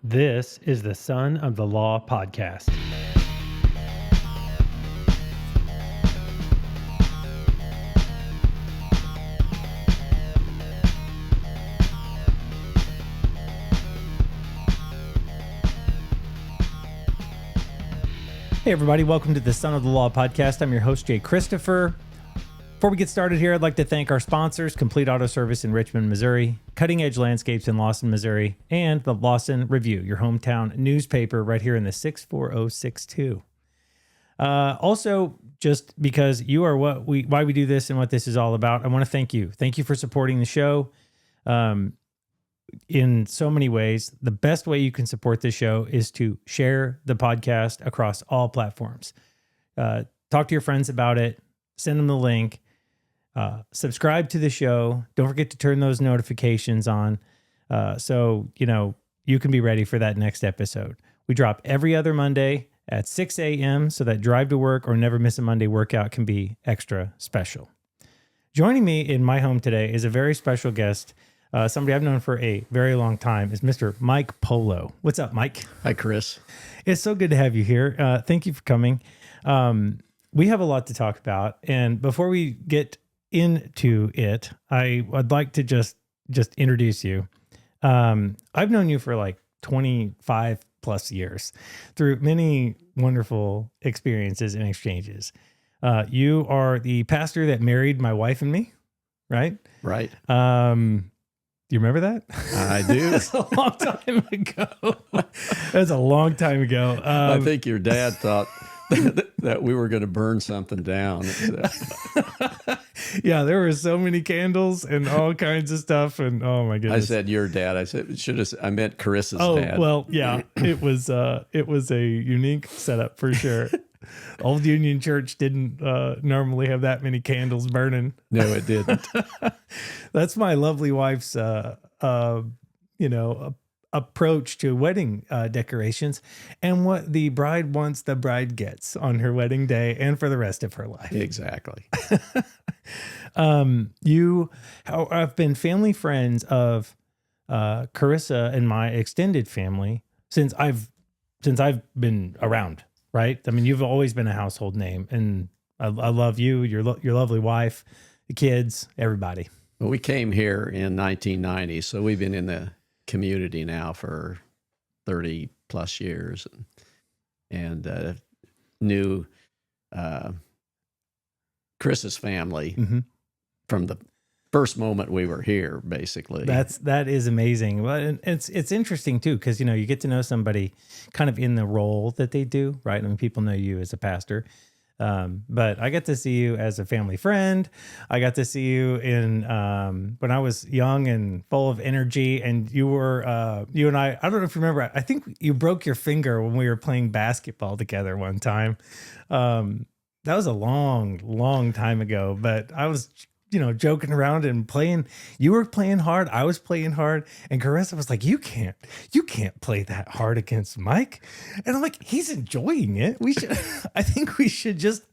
This is the Son of the Law podcast. Hey everybody, welcome to the Son of the Law podcast. I'm your host, Jay Christopher. Before we get started here, I'd like to thank our sponsors, Complete Auto Service in Richmond, Missouri, Cutting Edge Landscapes in Lawson, Missouri, and the Lawson Review, your hometown newspaper right here in the 64062. Also, just because you are why we do this and what this is all about, I want to thank you. Thank you for supporting the show in so many ways. The best way you can support this show is to share the podcast across all platforms. Talk to your friends about it. Send them the link. Subscribe to the show. Don't forget to turn those notifications on so you can be ready for that next episode. We drop every other Monday at 6 a.m. so that drive to work or never miss a Monday workout can be extra special. Joining me in my home today is a very special guest, somebody I've known for a very long time, is Mr. Mike Polo. What's up, Mike? Hi, Chris. It's so good to have you here. Thank you for coming. We have a lot to talk about, and before we get into it, I would like to just introduce you. I've known you for like 25 plus years through many wonderful experiences and exchanges. You are the pastor that married my wife and me, right? Right. Do you remember that? I do. That's a long time ago. That's a long time ago. I think your dad thought that we were going to burn something down. Yeah, there were so many candles and all kinds of stuff, and oh my goodness! I said your dad. I said I meant Carissa's dad. Oh well, yeah, it was a unique setup for sure. Old Union Church didn't normally have that many candles burning. No, it didn't. That's my lovely wife's approach to wedding decorations, and what the bride wants, the bride gets on her wedding day and for the rest of her life. Exactly. You have been family friends of Carissa and my extended family since I've been around, right? I mean, you've always been a household name, and I love you, your lovely wife, the kids, everybody. Well, we came here in 1990, so we've been in the community now for 30 plus years, and knew Chris's family from the first moment we were here, basically. That is amazing. Well, and it's interesting too, because you get to know somebody kind of in the role that they do, right? I mean, people know you as a pastor. But I got to see you as a family friend. I got to see you in when I was young and full of energy, and you and I don't know if you remember, I think you broke your finger when we were playing basketball together one time. That was a long time ago, but I was joking around and playing. You were playing hard. I was playing hard. And Carissa was like, you can't play that hard against Mike. And I'm like, he's enjoying it. I think we should just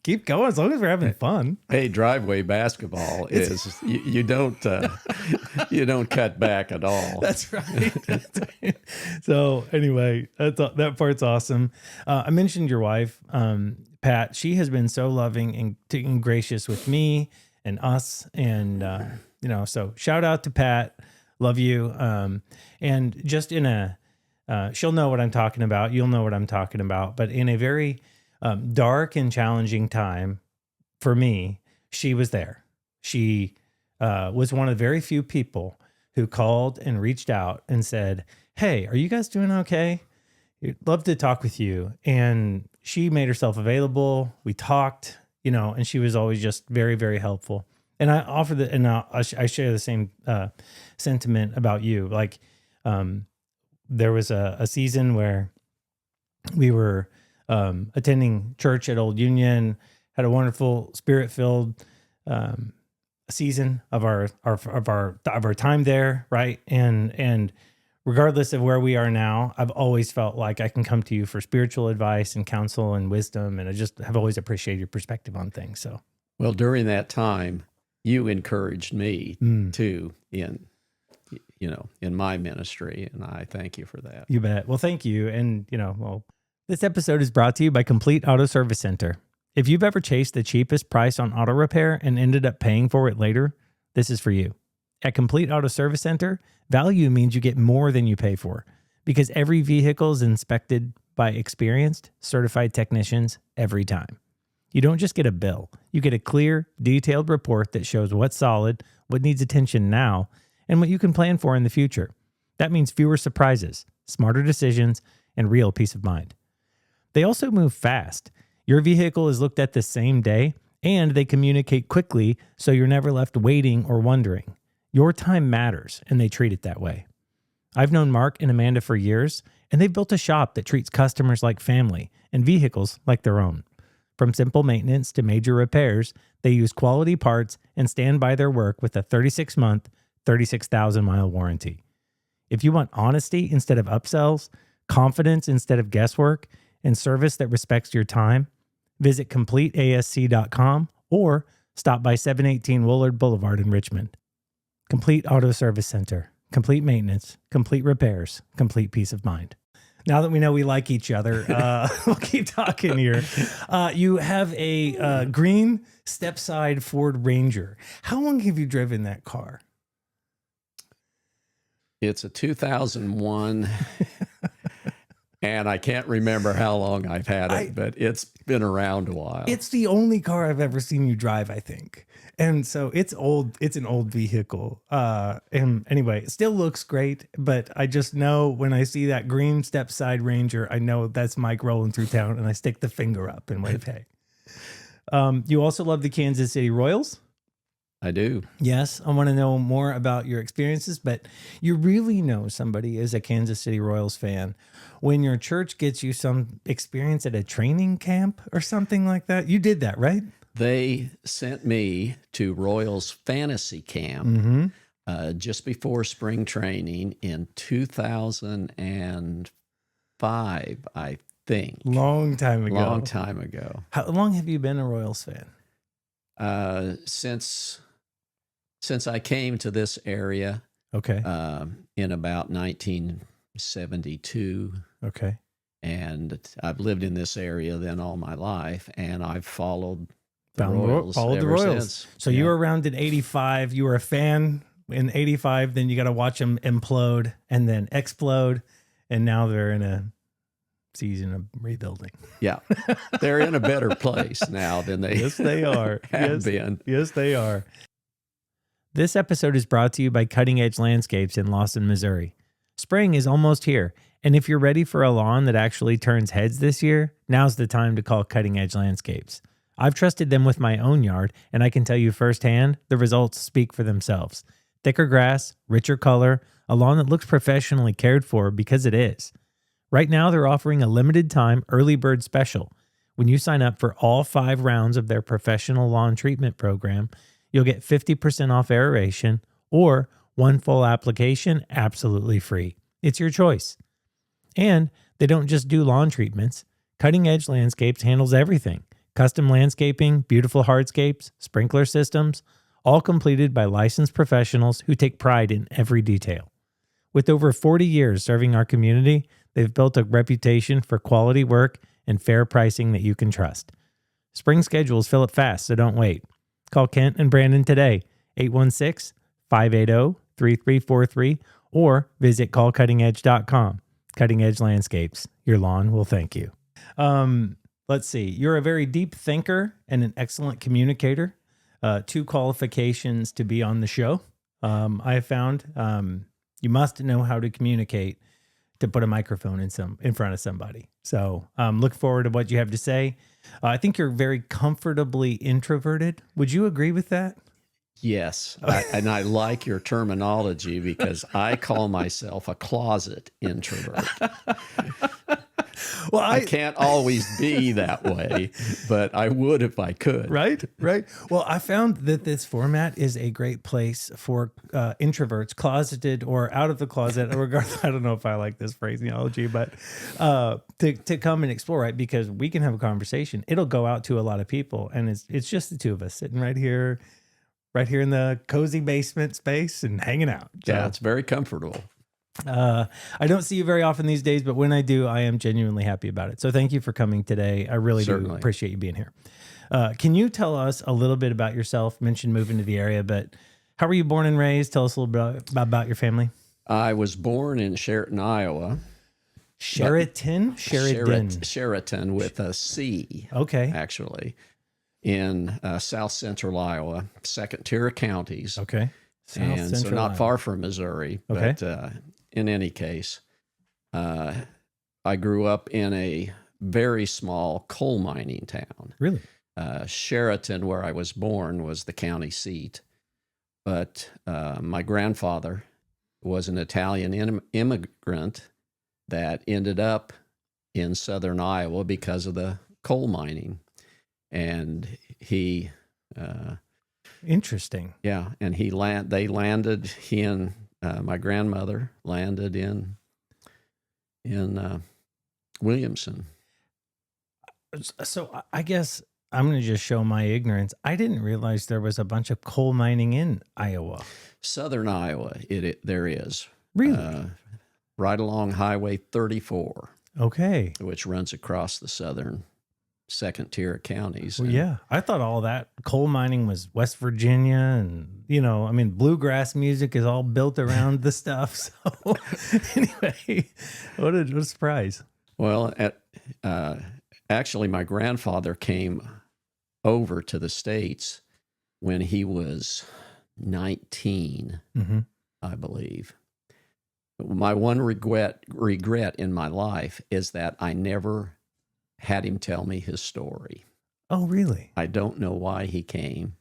keep going as long as we're having fun. Hey, driveway basketball is, you don't cut back at all. That's right. So anyway, that part's awesome. I mentioned your wife, Pat. She has been so loving and gracious with me and us, and so shout out to Pat, love you. And just in she'll know what I'm talking about. You'll know what I'm talking about. But in a very dark and challenging time for me, she was there. She was one of the very few people who called and reached out and said, "Hey, are you guys doing okay? I'd love to talk with you." And she made herself available. We talked. And she was always just very, very helpful. And I offer I share the same sentiment about you. Like, there was a season where we were attending church at Old Union, had a wonderful spirit-filled season of our time there, right? And regardless of where we are now, I've always felt like I can come to you for spiritual advice and counsel and wisdom, and I just have always appreciated your perspective on things. So, well, during that time, you encouraged me too in in my ministry. And I thank you for that. You bet. Well, thank you. And, this episode is brought to you by Complete Auto Service Center. If you've ever chased the cheapest price on auto repair and ended up paying for it later, this is for you. At Complete Auto Service Center, value means you get more than you pay for because every vehicle is inspected by experienced, certified technicians every time. You don't just get a bill. You get a clear, detailed report that shows what's solid, what needs attention now, and what you can plan for in the future. That means fewer surprises, smarter decisions, and real peace of mind. They also move fast. Your vehicle is looked at the same day, and they communicate quickly so you're never left waiting or wondering. Your time matters, and they treat it that way. I've known Mark and Amanda for years, and they've built a shop that treats customers like family and vehicles like their own. From simple maintenance to major repairs, they use quality parts and stand by their work with a 36-month, 36,000-mile warranty. If you want honesty instead of upsells, confidence instead of guesswork, and service that respects your time, visit CompleteASC.com or stop by 718 Woolard Boulevard in Richmond. Complete Auto Service Center. Complete maintenance, complete repairs, complete peace of mind. Now that we know we like each other, we'll keep talking here. You have a green step-side Ford Ranger. How long have you driven that car? It's a 2001, and I can't remember how long I've had it, but it's been around a while. It's the only car I've ever seen you drive, I think. And so it's old. It's an old vehicle. And anyway, it still looks great, but I just know when I see that green step-side Ranger, I know that's Mike rolling through town, and I stick the finger up and wave, hey. You also love the Kansas City Royals? I do. Yes, I want to know more about your experiences, but you really know somebody is a Kansas City Royals fan when your church gets you some experience at a training camp or something like that. You did that, right? They sent me to Royals Fantasy Camp just before spring training in 2005, I think. Long time ago. Long time ago. How long have you been a Royals fan? Since I came to this area, Okay. in about 1972. Okay. And I've lived in this area then all my life, and I've followed the Followed Royals the ever Royals. since. So you were around in 85. You were a fan in 85. Then you got to watch them implode and then explode. And now they're in a season of rebuilding. Yeah. They're in a better place now than they, Yes, they are. have been. Yes, they are. This episode is brought to you by Cutting Edge Landscapes in Lawson, Missouri. Spring is almost here, and if you're ready for a lawn that actually turns heads this year, now's the time to call Cutting Edge Landscapes. I've trusted them with my own yard, and I can tell you firsthand, the results speak for themselves. Thicker grass, richer color, a lawn that looks professionally cared for because it is. Right now, they're offering a limited time early bird special. When you sign up for all 5 rounds of their professional lawn treatment program, you'll get 50% off aeration or 1 full application absolutely free. It's your choice. And they don't just do lawn treatments. Cutting Edge Landscapes handles everything. Custom landscaping, beautiful hardscapes, sprinkler systems, all completed by licensed professionals who take pride in every detail. With over 40 years serving our community, they've built a reputation for quality work and fair pricing that you can trust. Spring schedules fill up fast, so don't wait. Call Kent and Brandon today, 816-580-3343, or visit callcuttingedge.com. Cutting Edge Landscapes. Your lawn will thank you. Let's see. You're a very deep thinker and an excellent communicator. 2 qualifications to be on the show. I found you must know how to communicate to put a microphone in front of somebody. So look forward to what you have to say. I think you're very comfortably introverted. Would you agree with that? Yes. And I like your terminology because I call myself a closet introvert. Well, I can't always be that way, but I would if I could. Right. Well, I found that this format is a great place for introverts, closeted or out of the closet. Regardless, I don't know if I like this phraseology, but to come and explore, right? Because we can have a conversation. It'll go out to a lot of people, and it's just the 2 of us sitting right here, right here in the cozy basement space and hanging out. So, Yeah, it's very comfortable. I don't see you very often these days, but when I do, I am genuinely happy about it. So thank you for coming today. I really do Certainly. appreciate you being here. Can you tell us a little bit about yourself? Mentioned moving to the area, but how were you born and raised? Tell us a little bit about your family. I was born in Sheraton, Iowa. Sheraton? Sheraton with a C. Okay. Actually, in south central Iowa, second tier of counties. Okay. And so not far from Missouri. Okay. But in any case, I grew up in a very small coal mining town. Really? Sheraton, where I was born, was the county seat. But my grandfather was an Italian immigrant that ended up in southern Iowa because of the coal mining. And he... Interesting. Yeah, and he and my grandmother landed in Williamson. So I guess I'm going to just show my ignorance. I didn't realize there was a bunch of coal mining in Iowa. Southern Iowa, there is. Really? Right along Highway 34, Okay. which runs across the southern second tier of counties. Well, And yeah. I thought all that coal mining was West Virginia, and I mean, bluegrass music is all built around the stuff. So anyway, what a surprise. Well, actually, my grandfather came over to the States when he was 19, Mm-hmm. I believe. My one regret in my life is that I never had him tell me his story. Oh, really? I don't know why he came.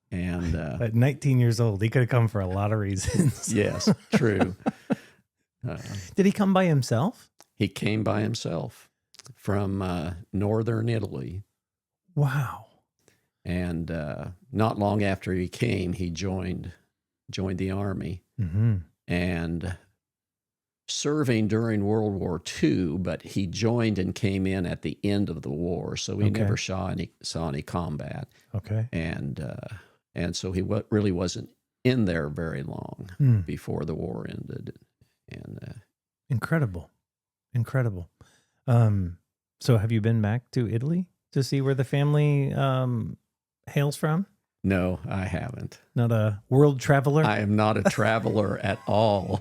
And At 19 years old, he could have come for a lot of reasons. yes, true. Did he come by himself? He came by himself from northern Italy. Wow. And not long after he came, he joined the army. Mm-hmm. And serving during World War II, but he joined and came in at the end of the war, so he never saw any combat. Okay. And so he really wasn't in there very long before the war ended. And Incredible. So have you been back to Italy to see where the family hails from? no, I haven't. Not a world traveler? I am not a traveler at all,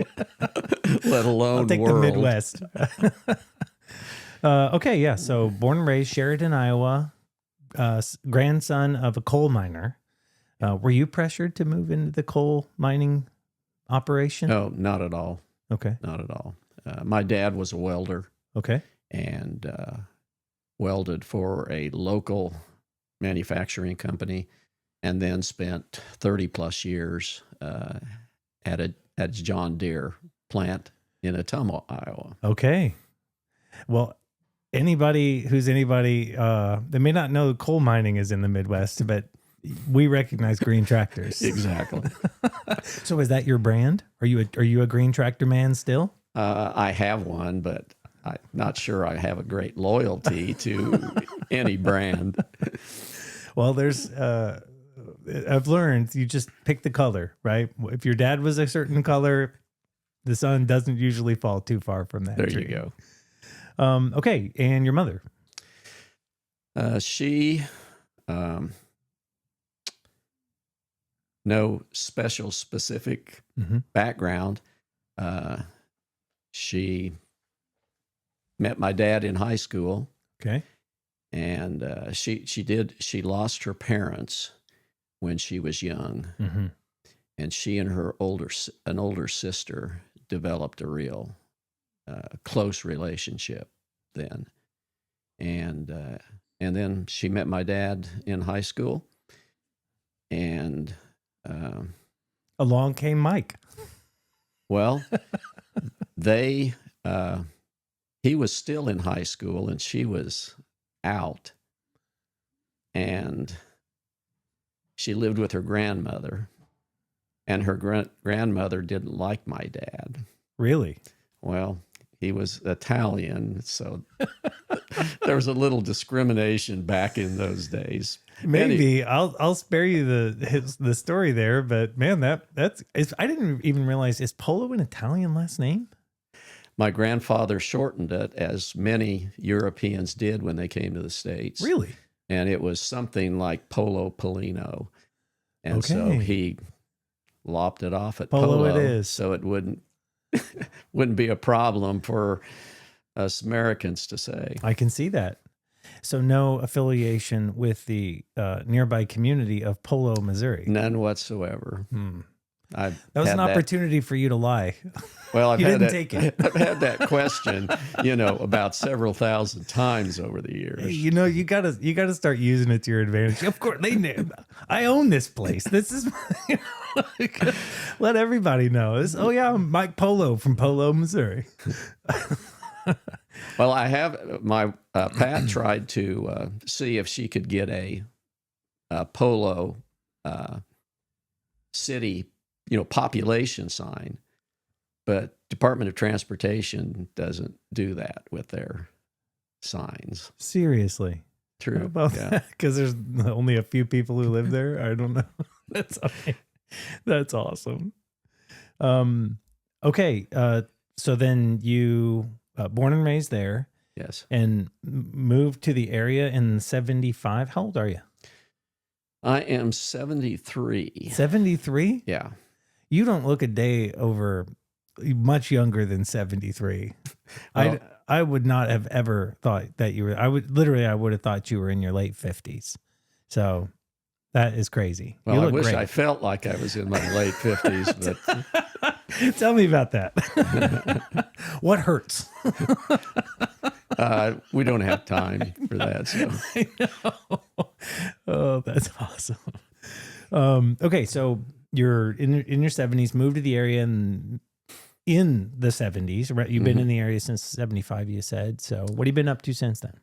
let alone I'll take world. the Midwest. Okay, yeah. So born and raised Sheridan, Iowa, grandson of a coal miner. Were you pressured to move into the coal mining operation? No, not at all. Okay. Not at all. My dad was a welder Okay. and welded for a local manufacturing company, and then spent 30 plus years at John Deere plant in Ottumwa, Iowa. Okay. Well, anybody, they may not know coal mining is in the Midwest, but we recognize green tractors. Exactly. So is that your brand? Are you a green tractor man still? I have one, but I'm not sure I have a great loyalty to any brand. Well, I've learned you just pick the color, right? If your dad was a certain color, the sun doesn't usually fall too far from that There tree. you go. Okay. And your mother? She, no specific background. She met my dad in high school. Okay. And she lost her parents when she was young. Mm-hmm. And she and her older sister developed a real close relationship then. And then she met my dad in high school. And along came Mike. Well, he was still in high school and she was out. And she lived with her grandmother. And her grandmother didn't like my dad. Really? Well, he was Italian, so there was a little discrimination back in those days. Maybe I'll spare you the story there, but man, I didn't even realize, is Polo an Italian last name? My grandfather shortened it, as many Europeans did when they came to the States. Really? And it was something like Polo Polino. And so he lopped it off at Polo Polo. it is. So it wouldn't be a problem for us Americans to say. I can see that. So no affiliation with the nearby community of Polo, Missouri. None whatsoever. That was an opportunity for you to lie. Well, you didn't take it. I've had that question, about several thousand times over the years. Hey, you gotta start using it to your advantage. Of course, I own this place. This is let everybody know. I'm Mike Polo from Polo, Missouri. Well, I have my Pat tried to see if she could get a Polo city, population sign, but Department of Transportation doesn't do that with their signs. Seriously. True. How about that? Because there's only a few people who live there. I don't know. That's awesome. Okay. So then you born and raised there. Yes. And moved to the area in 75. How old are you? I am 73. 73? Yeah. You don't look a day over much younger than 73. Well, I would not have ever thought that you were. I would have thought you were in your late 50s. So that is crazy. Well, you I look wish great. I felt like I was in my late 50s, but Tell me about that. What hurts? we don't have time for that. So. I know. Oh, that's awesome. Okay, so you're in your 70s, moved to the area in the 70s, right? You've been in the area since 75, you said. So what have you been up to since then?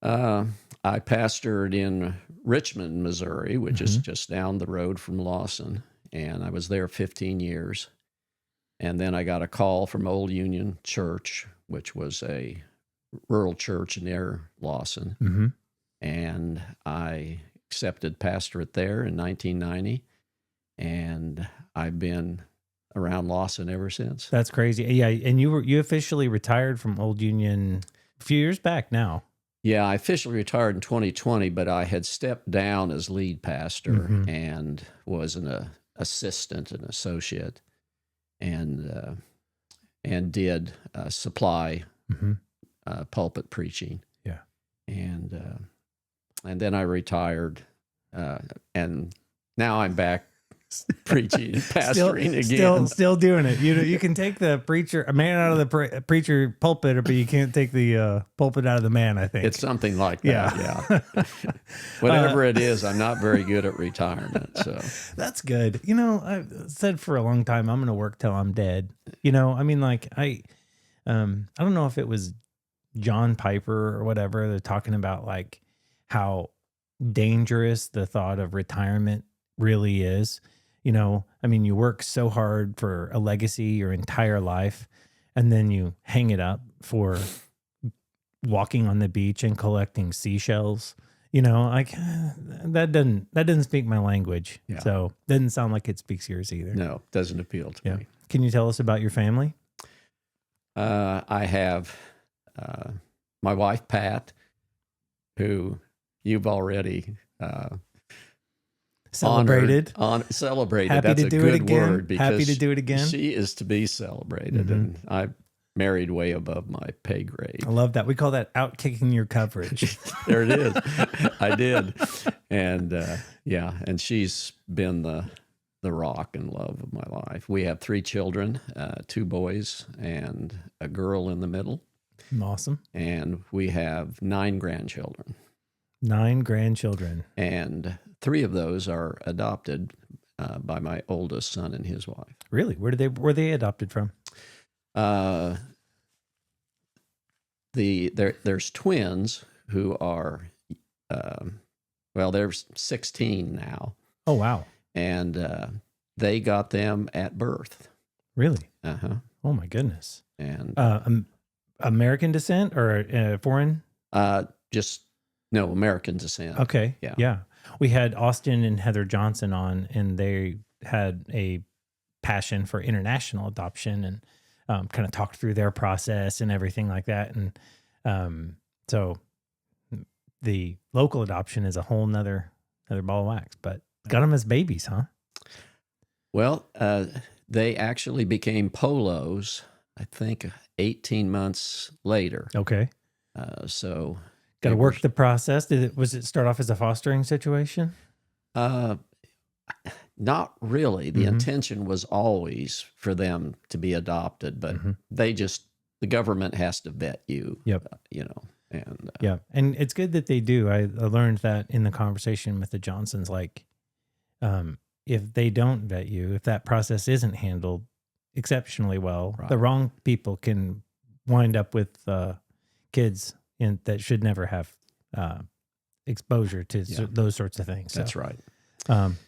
I pastored in Richmond, Missouri, which is just down the road from Lawson, and I was there 15 years. And then I got a call from Old Union Church, which was a rural church near Lawson. And I accepted pastorate there in 1990. And I've been around Lawson ever since. That's crazy. Yeah. And you officially retired from Old Union a few years back now. Yeah, I officially retired in 2020, but I had stepped down as lead pastor and was an assistant and associate. And did supply pulpit preaching. Yeah, and then I retired, and now I'm back preaching and pastoring again. Still doing it. You can take the man out of the preacher pulpit, but you can't take the pulpit out of the man, I think. It's something like that. Yeah. Whatever it is, I'm not very good at retirement. So that's good. I've said for a long time, I'm going to work till I'm dead. I don't know if it was John Piper or whatever. They're talking about like how dangerous the thought of retirement really is. You work so hard for a legacy your entire life, and then you hang it up for walking on the beach and collecting seashells. That doesn't speak my language. Yeah. So doesn't sound like it speaks yours either. No, doesn't appeal to me. Can you tell us about your family? I have my wife, Pat, who you've already celebrated. Celebrated. Happy That's to a do good it again. word, because Happy to do it again. She is to be celebrated, and I married way above my pay grade. I love that. We call that out-kicking your coverage. There it is. I did. And and she's been the rock and love of my life. We have 3 children, 2 boys and a girl in the middle. Awesome. And we have 9 grandchildren. 9 grandchildren. And 3 of those are adopted by my oldest son and his wife. Really? Were they adopted from? There's twins who are, there's 16 now. Oh, wow. And they got them at birth. Really? Uh-huh. Oh, my goodness. And American descent or foreign? Just no American descent. Okay. Yeah. Yeah. We had Austin and Heather Johnson on, and they had a passion for international adoption and kind of talked through their process and everything like that. And so the local adoption is a whole nother ball of wax, but got them as babies, huh? Well, they actually became Polos, I think, 18 months later. Okay. So Got to they work were- the process. Was it start off as a fostering situation? Not really. The Mhm. intention was always for them to be adopted, but the government has to vet you. Yep. And Yeah. And it's good that they do. I learned that in the conversation with the Johnsons, like, if they don't vet you, if that process isn't handled exceptionally well, Right. the wrong people can wind up with kids that should never have exposure to those sorts of things. that's So, right.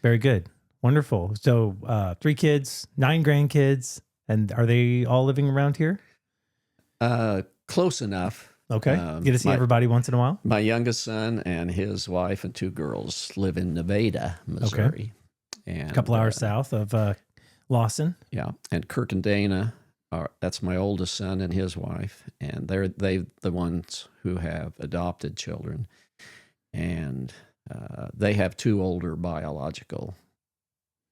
very good. Wonderful. So 3 kids, 9 grandkids, and are they all living around here? Close enough. Okay. Get to see everybody once in a while? My youngest son and his wife and 2 girls live in Nevada, Missouri. And A couple hours south of Lawson. Yeah, and Kirk and Dana that's my oldest son and his wife, and they're the ones who have adopted children, and they have 2 older biological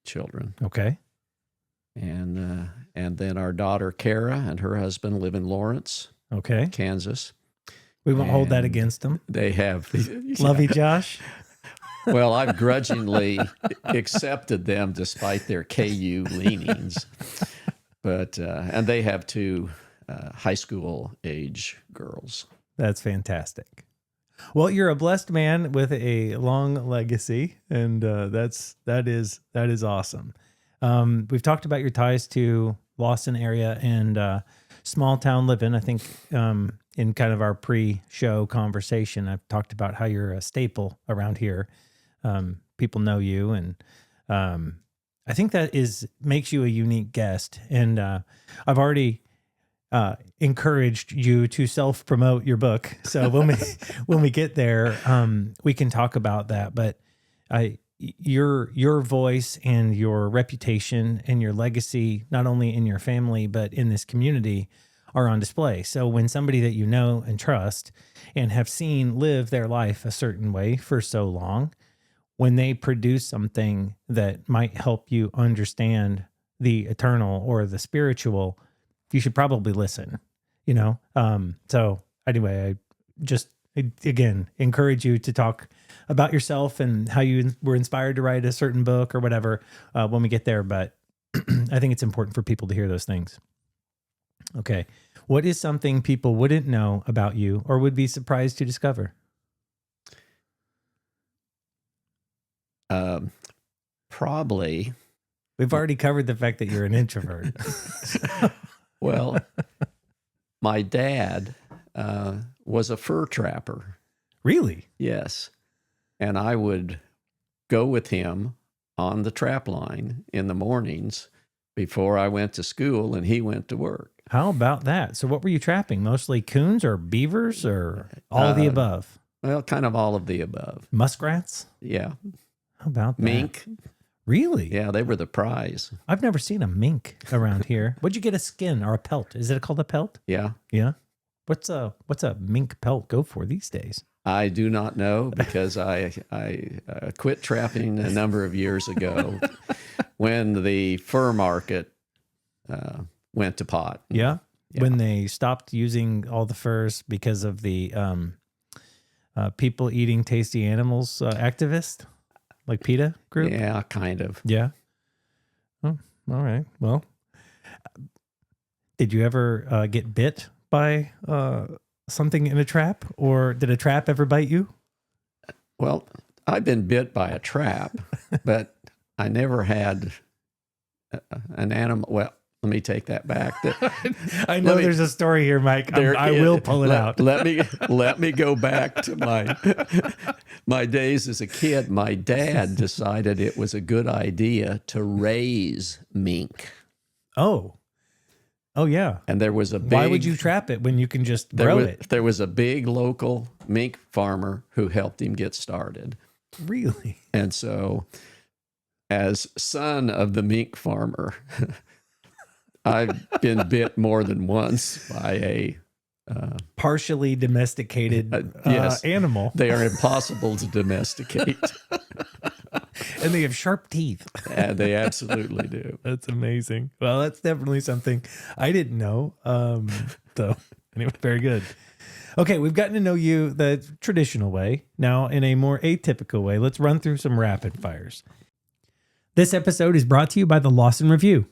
children. Okay. And then our daughter Kara and her husband live in Lawrence, Okay. Kansas. We won't hold that And against them. They have Lovey Josh. Well, I've grudgingly accepted them despite their KU leanings. But and they have 2 high school age girls. That's fantastic. Well, you're a blessed man with a long legacy, and that is awesome. We've talked about your ties to Lawson area and small town living. I think in kind of our pre-show conversation, I've talked about how you're a staple around here. People know you, and I think that makes you a unique guest. And I've already encouraged you to self-promote your book. So when we get there, we can talk about that. But your voice and your reputation and your legacy, not only in your family but in this community, are on display. So when somebody that you know and trust and have seen live their life a certain way for so long, when they produce something that might help you understand the eternal or the spiritual, you should probably listen, So anyway, again, encourage you to talk about yourself and how you were inspired to write a certain book or whatever when we get there. But I think it's important for people to hear those things. Okay. What is something people wouldn't know about you or would be surprised to discover? Probably. We've already covered the fact that you're an introvert. Well, my dad was a fur trapper. Really? Yes. And I would go with him on the trap line in the mornings before I went to school and he went to work. How about that? So what were you trapping? Mostly coons or beavers or all of the above? Well, kind of all of the above. Muskrats? Yeah. How about that? Mink. Really? Yeah, they were the prize. I've never seen a mink around here. What'd you get, a skin or a pelt? Is it called a pelt? Yeah. Yeah. What's a mink pelt go for these days? I do not know because I quit trapping a number of years ago when the fur market went to pot. Yeah? When they stopped using all the furs because of the people eating tasty animals activist, like PETA group? Yeah, kind of. Yeah. Oh, all right. Well, did you ever get bit by something in a trap, or did a trap ever bite you? Well, I've been bit by a trap, but I never had an animal. Well, let me take that back. I know there's a story here, Mike. I will pull it out. Let me go back to my days as a kid. My dad decided it was a good idea to raise mink. Oh, Oh yeah. And there was a big. Why would you trap it when you can just grow it? There was a big local mink farmer who helped him get started. Really? And so, as son of the mink farmer, I've been bit more than once by a partially domesticated yes, animal. They are impossible to domesticate. And they have sharp teeth. And they absolutely do. That's amazing. Well, that's definitely something I didn't know. So anyway, very good. Okay, we've gotten to know you the traditional way. Now, in a more atypical way, let's run through some rapid fires. This episode is brought to you by the Lawson Review.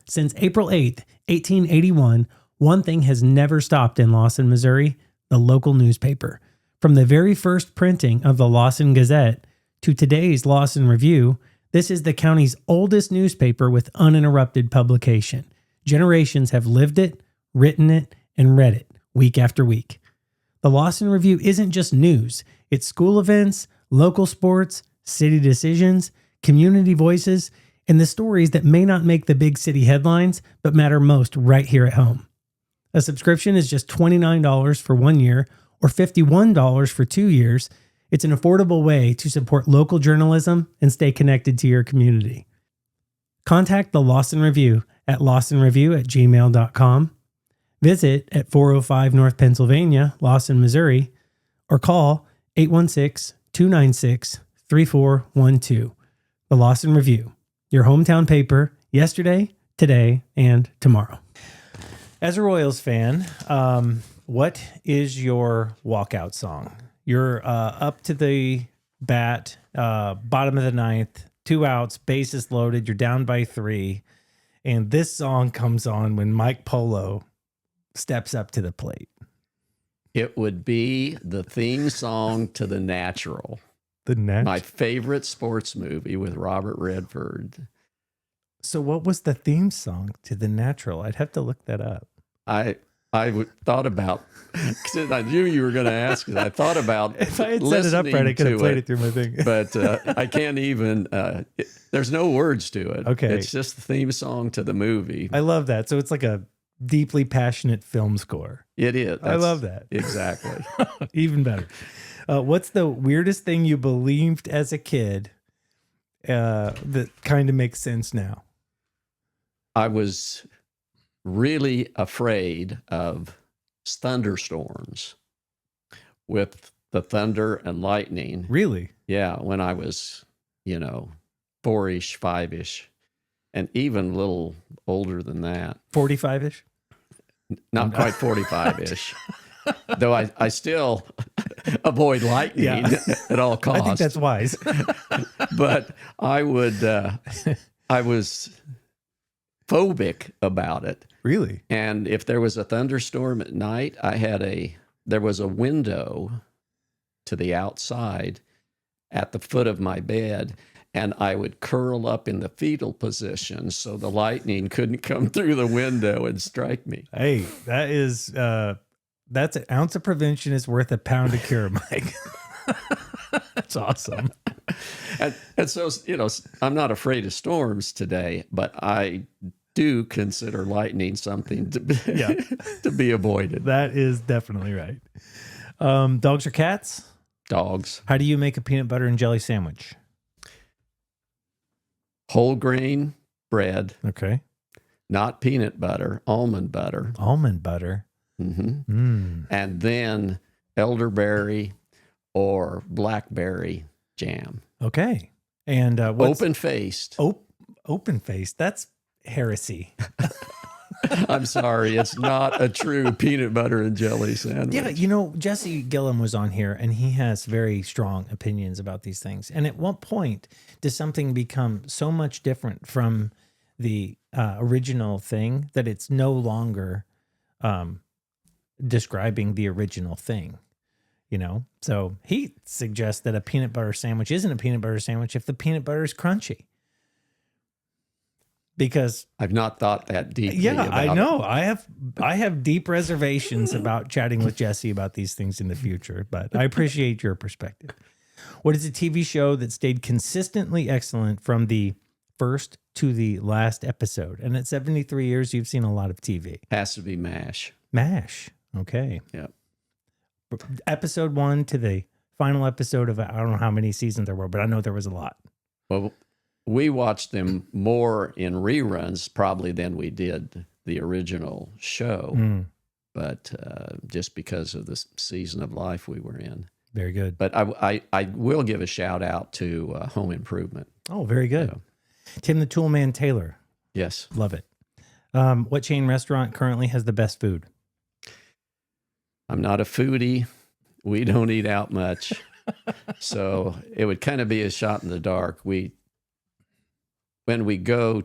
Since April 8th, 1881, one thing has never stopped in Lawson, Missouri: the local newspaper. From the very first printing of the Lawson Gazette to today's Lawson Review, this is the county's oldest newspaper with uninterrupted publication. Generations have lived it, written it, and read it week after week. The Lawson Review isn't just news. It's school events, local sports, city decisions, community voices, and the stories that may not make the big city headlines, but matter most right here at home. A subscription is just $29 for 1 year or $51 for 2 years. It's an affordable way to support local journalism and stay connected to your community. Contact the Lawson Review at lawsonreview@gmail.com. Visit at 405 North Pennsylvania, Lawson, Missouri, or call 816-296-3412. The Lawson Review, your hometown paper, yesterday, today, and tomorrow. As a Royals fan, what is your walkout song? You're up to the bat, bottom of the ninth, 2 outs, bases loaded. You're down by 3. And this song comes on when Mike Polo steps up to the plate. It would be the theme song to The Natural. The Natural? My favorite sports movie with Robert Redford. So what was the theme song to The Natural? I'd have to look that up. I thought about, because I knew you were going to ask, because I thought about if I had set it up right, I could have played it through my thing. But I can't even, there's no words to it. Okay. It's just the theme song to the movie. I love that. So it's like a deeply passionate film score. It is. I love that. Exactly. Even better. What's the weirdest thing you believed as a kid that kind of makes sense now? I was really afraid of thunderstorms with the thunder and lightning. Really? Yeah, when I was, 4-ish, 5-ish, and even a little older than that. 45-ish? Not quite 45-ish. Though I still avoid lightning at all costs. I think that's wise. But I was phobic about it. Really? And if there was a thunderstorm at night, there was a window to the outside at the foot of my bed, and I would curl up in the fetal position so the lightning couldn't come through the window and strike me. Hey, that's an ounce of prevention is worth a pound of cure, Mike. That's awesome. And so, I'm not afraid of storms today, but I do consider lightning something to be avoided. That is definitely right. Dogs or cats? Dogs. How do you make a peanut butter and jelly sandwich? Whole grain bread. Okay. Not peanut butter, almond butter. Almond butter. Mm-hmm. And then elderberry or blackberry jam. Okay. And open-faced. Open-faced. That's heresy. I'm sorry. It's not a true peanut butter and jelly sandwich. Yeah, Jesse Gillum was on here, and he has very strong opinions about these things. And at what point does something become so much different from the original thing that it's no longer describing the original thing? So he suggests that a peanut butter sandwich isn't a peanut butter sandwich if the peanut butter is crunchy. Because I've not thought that deeply. Yeah, I know. It. I have deep reservations about chatting with Jesse about these things in the future, but I appreciate your perspective. What is a TV show that stayed consistently excellent from the first to the last episode? And at 73 years, you've seen a lot of TV. Has to be MASH. MASH. Okay. Yep. Episode 1 to the final episode of, I don't know how many seasons there were, but I know there was a lot. Well, we watched them more in reruns probably than we did the original show, but just because of the season of life we were in. Very good. But I will give a shout out to Home Improvement. Oh, very good. So, Tim the Toolman Taylor. yes. Love it. What chain restaurant currently has the best food? I'm not a foodie. We don't eat out much. So it would kind of be a shot in the dark. When we go,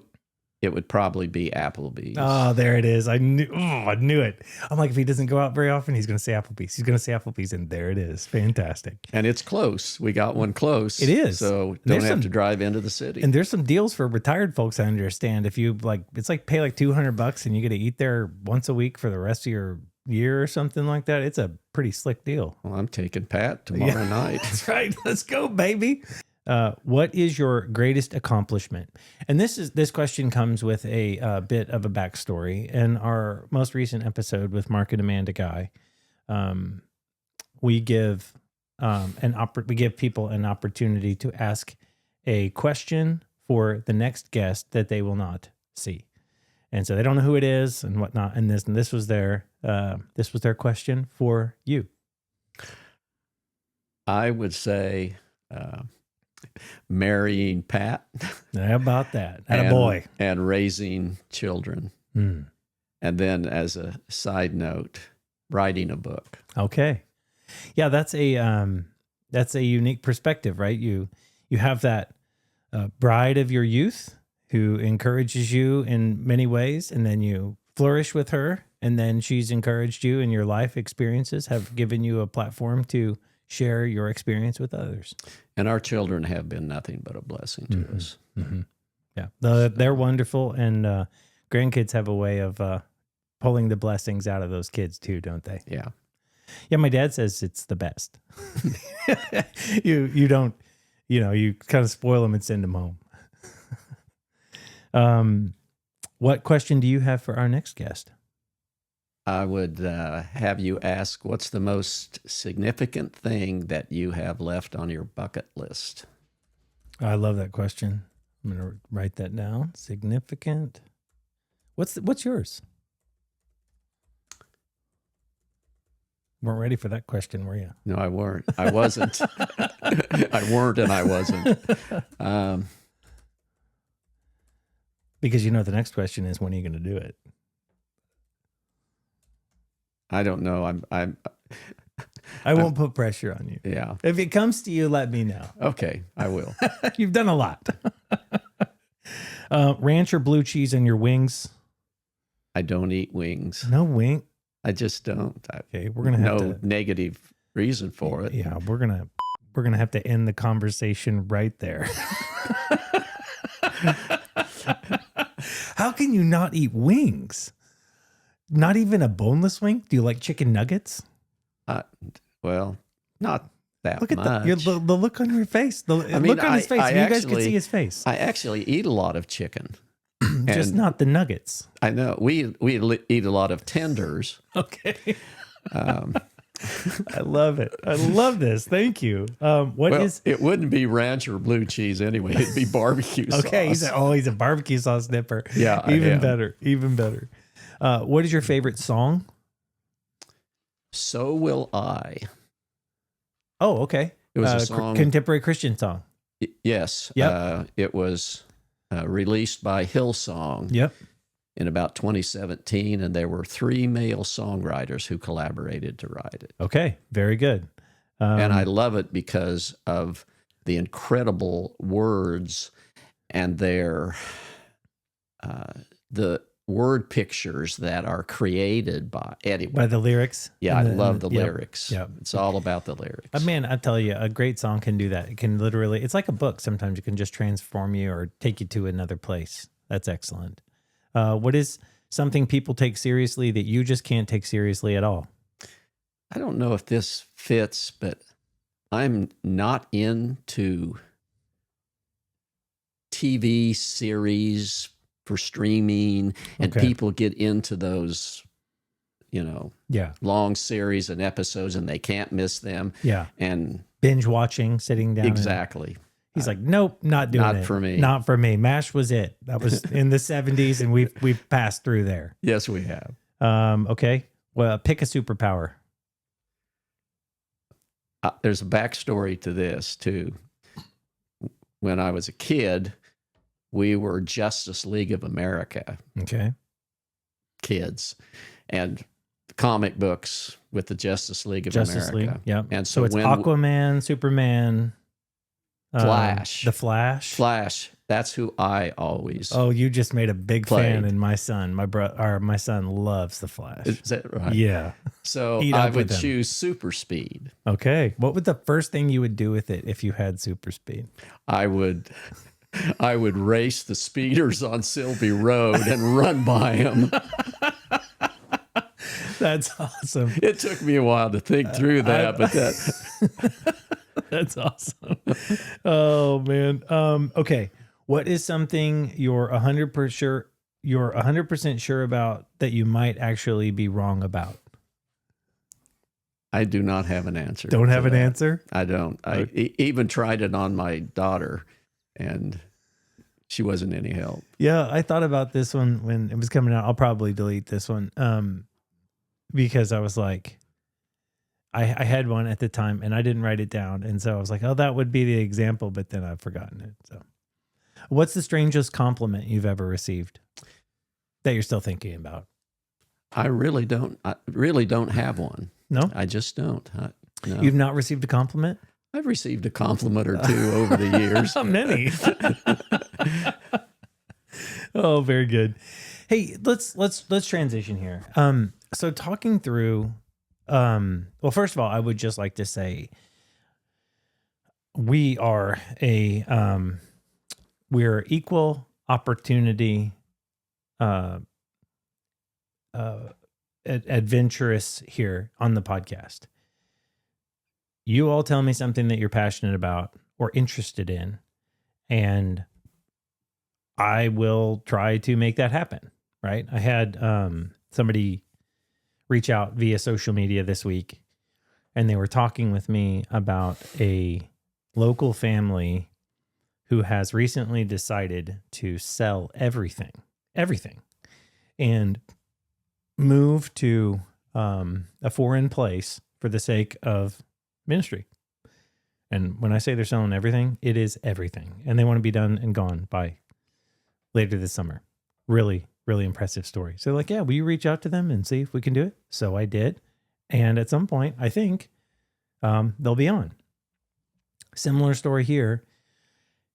it would probably be Applebee's. Oh, there it is. I knew it. I'm like, if he doesn't go out very often, he's going to say Applebee's. He's going to say Applebee's, and there it is. Fantastic. And it's close. We got one close. It is. So don't have to drive into the city. And there's some deals for retired folks, I understand. If you it's like pay like $200 and you get to eat there once a week for the rest of your year or something like that. It's a pretty slick deal. Well, I'm taking Pat tomorrow night. That's right. Let's go, baby. What is your greatest accomplishment? And this question comes with a bit of a backstory. In our most recent episode with Mark and Amanda Guy, we give people an opportunity to ask a question for the next guest that they will not see, and so they don't know who it is and whatnot. And this was their question for you. I would say marrying Pat. How about that? And a boy. And raising children. Mm. And then as a side note, writing a book. Okay. Yeah, that's a unique perspective, right? You have that bride of your youth who encourages you in many ways, and then you flourish with her, and then she's encouraged you, and your life experiences have given you a platform to share your experience with others. And our children have been nothing but a blessing to us. Mm-hmm. Yeah, they're wonderful, and grandkids have a way of pulling the blessings out of those kids too, don't they? Yeah. Yeah, my dad says it's the best. You don't, you kind of spoil them and send them home. What question do you have for our next guest? I would have you ask, what's the most significant thing that you have left on your bucket list? I love that question. I'm going to write that down. Significant. What's yours? Weren't ready for that question, were you? No, I weren't. I wasn't. I weren't, and I wasn't. Because the next question is, when are you going to do it? I don't know. I won't put pressure on you. Yeah. If it comes to you, let me know. Okay, I will. You've done a lot. Ranch or blue cheese on your wings? I don't eat wings. No wing. I just don't. Okay, we're gonna have no negative reason for it. Yeah, we're gonna have to end the conversation right there. How can you not eat wings? Not even a boneless wing? Do you like chicken nuggets? Well, not that look at much. the look on your face. Look on his face. You guys can see his face. I actually eat a lot of chicken. Just not the nuggets. I know. We eat a lot of tenders. Okay. I love it. I love this. Thank you. It wouldn't be ranch or blue cheese anyway. It'd be barbecue sauce. Okay. He's a barbecue sauce nipper. Yeah. Even better. Even better. What is your favorite song? So Will I. Oh, okay. It was a song. Contemporary Christian song. Yes. Yep. It was released by Hillsong. Yep. In about 2017, and there were 3 male songwriters who collaborated to write it. Okay, very good. And I love it because of the incredible words and the word pictures that are created by the lyrics. Yeah, I love the lyrics. Yeah, it's all about the lyrics. Man, I tell you, a great song can do that. It can literally, it's like a book. Sometimes it can just transform you or take you to another place. That's excellent. What is something people take seriously that you just can't take seriously at all? I don't know if this fits, but I'm not into TV series for streaming, and Okay. people get into those, Yeah. long series and episodes, and they can't miss them. Yeah. And Binge watching, sitting down. exactly. He's like, nope, not doing Not it. for me. Not for me. MASH was it. That was in the 70s, and we've passed through there. Yes, we have. Okay. Well, pick a superpower. There's a backstory to this too. When I was a kid, we were Justice League of America Okay. kids, and comic books with the Justice League of Justice America. League. Yeah. And So so it's when Aquaman, Superman, Flash. the Flash. Flash, that's who I always. Oh, you just made a big fan Played. in my son. My son loves the Flash. Is that right? Yeah. So Eat I up with would him. choose super speed. Okay. What would the first thing you would do with it if you had super speed? I would race the speeders on Sylvie Road and run by them. That's awesome. It took me a while to think through that, but That's awesome. Oh man. Okay. What is something you're 100% sure about that you might actually be wrong about? I do not have an answer. Don't have to an that. answer? I don't. I even tried it on my daughter, and she wasn't any help. Yeah, I thought about this one when it was coming out. I'll probably delete this one because I was like, I had one at the time and I didn't write it down. And so I was like, oh, that would be the example, but then I've forgotten it. So what's the strangest compliment you've ever received that you're still thinking about? I really don't have one. No? I just don't. No. You've not received a compliment? I've received a compliment or two over the years. How many? Oh, very good. Hey, let's transition here. So talking through, well, first of all, I would just like to say we're equal opportunity, adventurous here on the podcast. You all tell me something that you're passionate about or interested in, and I will try to make that happen. Right. I had somebody reach out via social media this week, and they were talking with me about a local family who has recently decided to sell everything, and move to a foreign place for the sake of ministry. And when I say they're selling everything, it is everything. And they want to be done and gone by later this summer. Really, really impressive story. So like, yeah, will you reach out to them and see if we can do it? So I did. And at some point, I think they'll be on. Similar story here.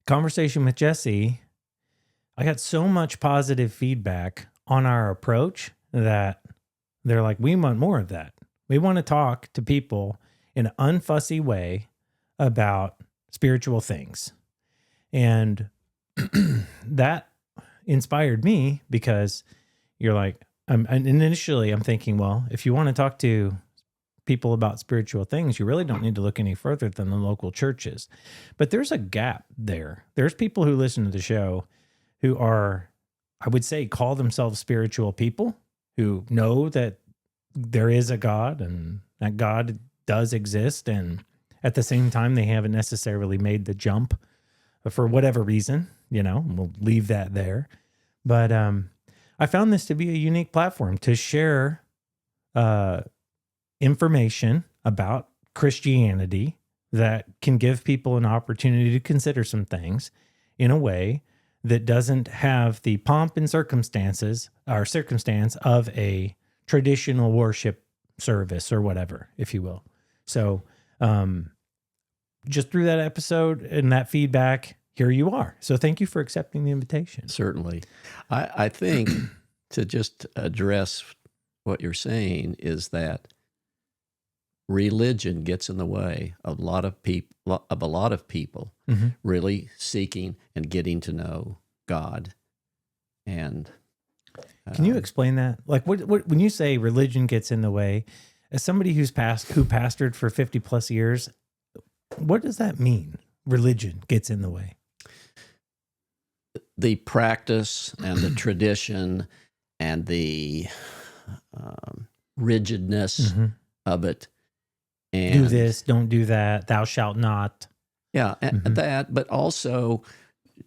Conversation with Jesse. I got so much positive feedback on our approach that they're like, we want more of that. We want to talk to people in an unfussy way about spiritual things. And that inspired me because you're like, and initially I'm thinking, well, if you want to talk to people about spiritual things, you really don't need to look any further than the local churches. But there's a gap there. There's people who listen to the show who are, I would say, call themselves spiritual people who know that there is a God and that God does exist. And at the same time, they haven't necessarily made the jump for whatever reason, we'll leave that there. But I found this to be a unique platform to share information about Christianity that can give people an opportunity to consider some things in a way that doesn't have the pomp and circumstance of a traditional worship service or whatever, if you will. So just through that episode and that feedback, here you are. So thank you for accepting the invitation. Certainly. I think to just address what you're saying is that religion gets in the way of a lot of people Mm-hmm. really seeking and getting to know God. And Can you explain that? Like what when you say religion gets in the way, as somebody who pastored for 50 plus years, what does that mean? Religion gets in the way. the practice and the tradition and the rigidness of it. And do this, don't do that, thou shalt not. Yeah, and that, but also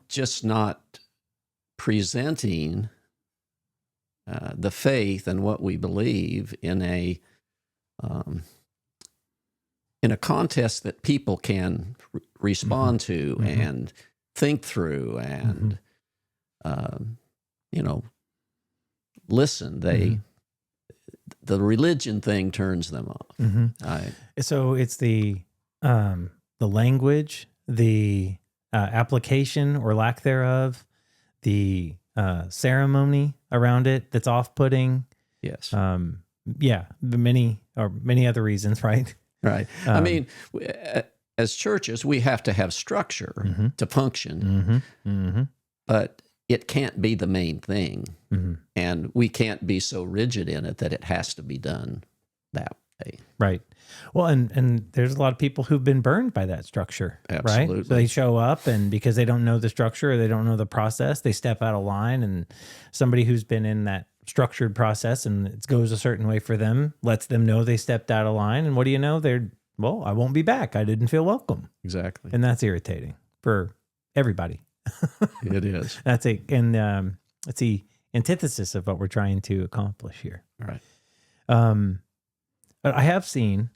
just not presenting the faith and what we believe in a contest that people can respond to and think through and listen. The religion thing turns them off. So it's the language, the application or lack thereof, the ceremony around it that's off-putting. Yes. Many other reasons, right? Right. I mean, as churches, we have to have structure to function, but it can't be the main thing. And we can't be so rigid in it that it has to be done that way. Right. Well, and there's a lot of people who've been burned by that structure. Absolutely. Right? So they show up, and because they don't know the structure or they don't know the process, they step out of line, and somebody who's been in that structured process and it goes a certain way for them lets them know they stepped out of line. And what do you know? I won't be back. I didn't feel welcome. Exactly. And that's irritating for everybody. It is. That's it's the antithesis of what we're trying to accomplish here. Right. But I have seen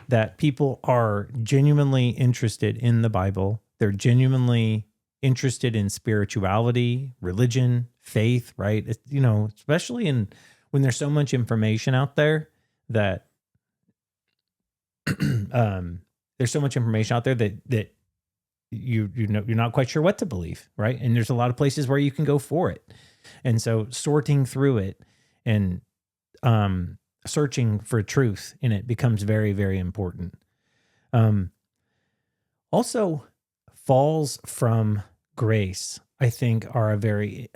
that people are genuinely interested in the Bible. They're genuinely interested in spirituality, religion, faith, right? Especially when there's so much information out there that there's so much information out there that you're not quite sure what to believe, right? And there's a lot of places where you can go for it. And so sorting through it and searching for truth in it becomes very, very important. Also, falls from grace, I think, are a very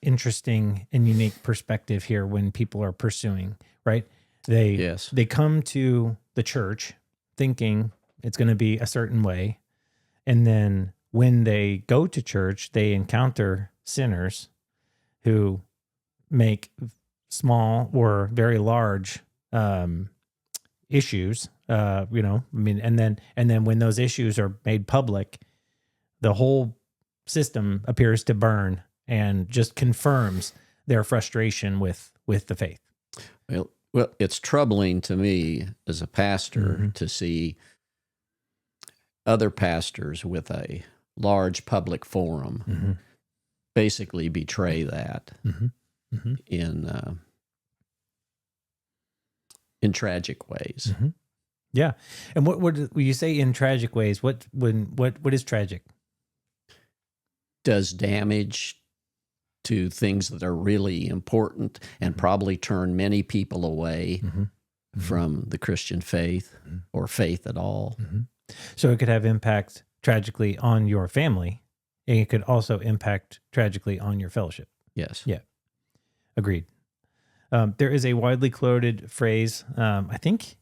interesting and unique perspective here when people are pursuing, right? They come to the church thinking it's going to be a certain way. And then when they go to church, they encounter sinners who make small or very large issues, and then when those issues are made public, the whole system appears to burn and just confirms their frustration with the faith. Well, it's troubling to me as a pastor to see other pastors with a large public forum basically betray that in tragic ways. Yeah. And what when you say in tragic ways, what is tragic? Does damage to things that are really important and probably turn many people away from the Christian faith or faith at all. So it could have impact tragically on your family, and it could also impact tragically on your fellowship. Yes. Yeah. Agreed. There is a widely quoted phrase, I think,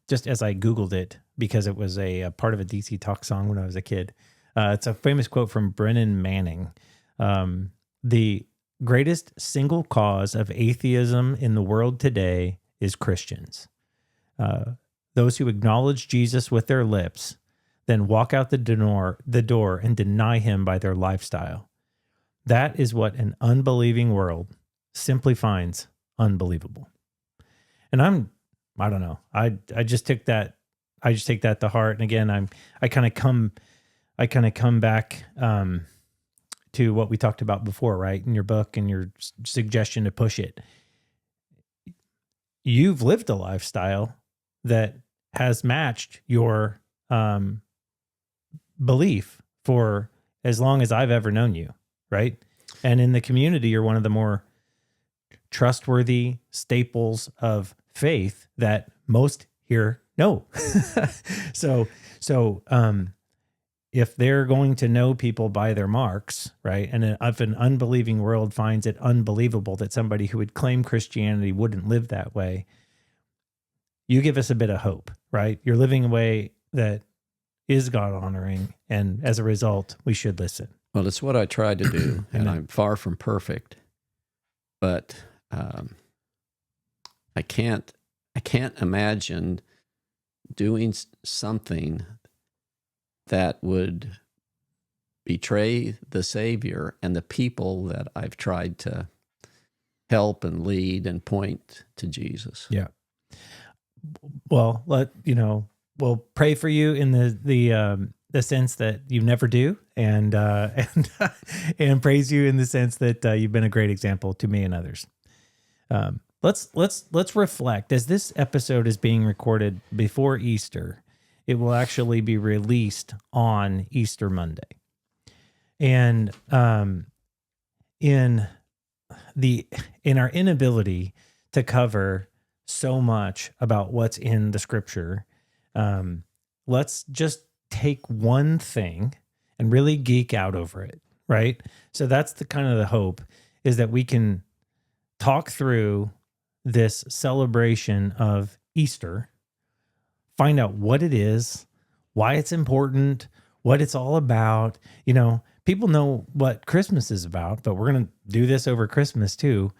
just as I Googled it, because it was a part of a DC Talk song when I was a kid. It's a famous quote from Brennan Manning. The greatest single cause of atheism in the world today is Christians. Those who acknowledge Jesus with their lips, then walk out the door and deny him by their lifestyle. That is what an unbelieving world simply finds unbelievable. And I don't know. I just take that to heart. And again, I kind of come back to what we talked about before, right? In your book and your suggestion to push it. You've lived a lifestyle that has matched your belief for as long as I've ever known you, right? And in the community, you're one of the more trustworthy staples of faith that most here know. So if they're going to know people by their marks, right? And if an unbelieving world finds it unbelievable that somebody who would claim Christianity wouldn't live that way, you give us a bit of hope, right? You're living a way that is God honoring, and as a result, we should listen. Well, it's what I try to do, and Amen. I'm far from perfect, but I can't imagine doing something that would betray the Savior and the people that I've tried to help and lead and point to Jesus. Yeah. Well, we'll pray for you in the sense that you never do, and and praise you in the sense that you've been a great example to me and others. Let's reflect as this episode is being recorded before Easter. It will actually be released on Easter Monday, and in our inability to cover so much about what's in the Scripture, let's just take one thing and really geek out over it, right? So that's the kind of the hope, is that we can talk through this celebration of Easter, find out what it is, why it's important, what it's all about. People know what Christmas is about, but we're going to do this over Christmas too.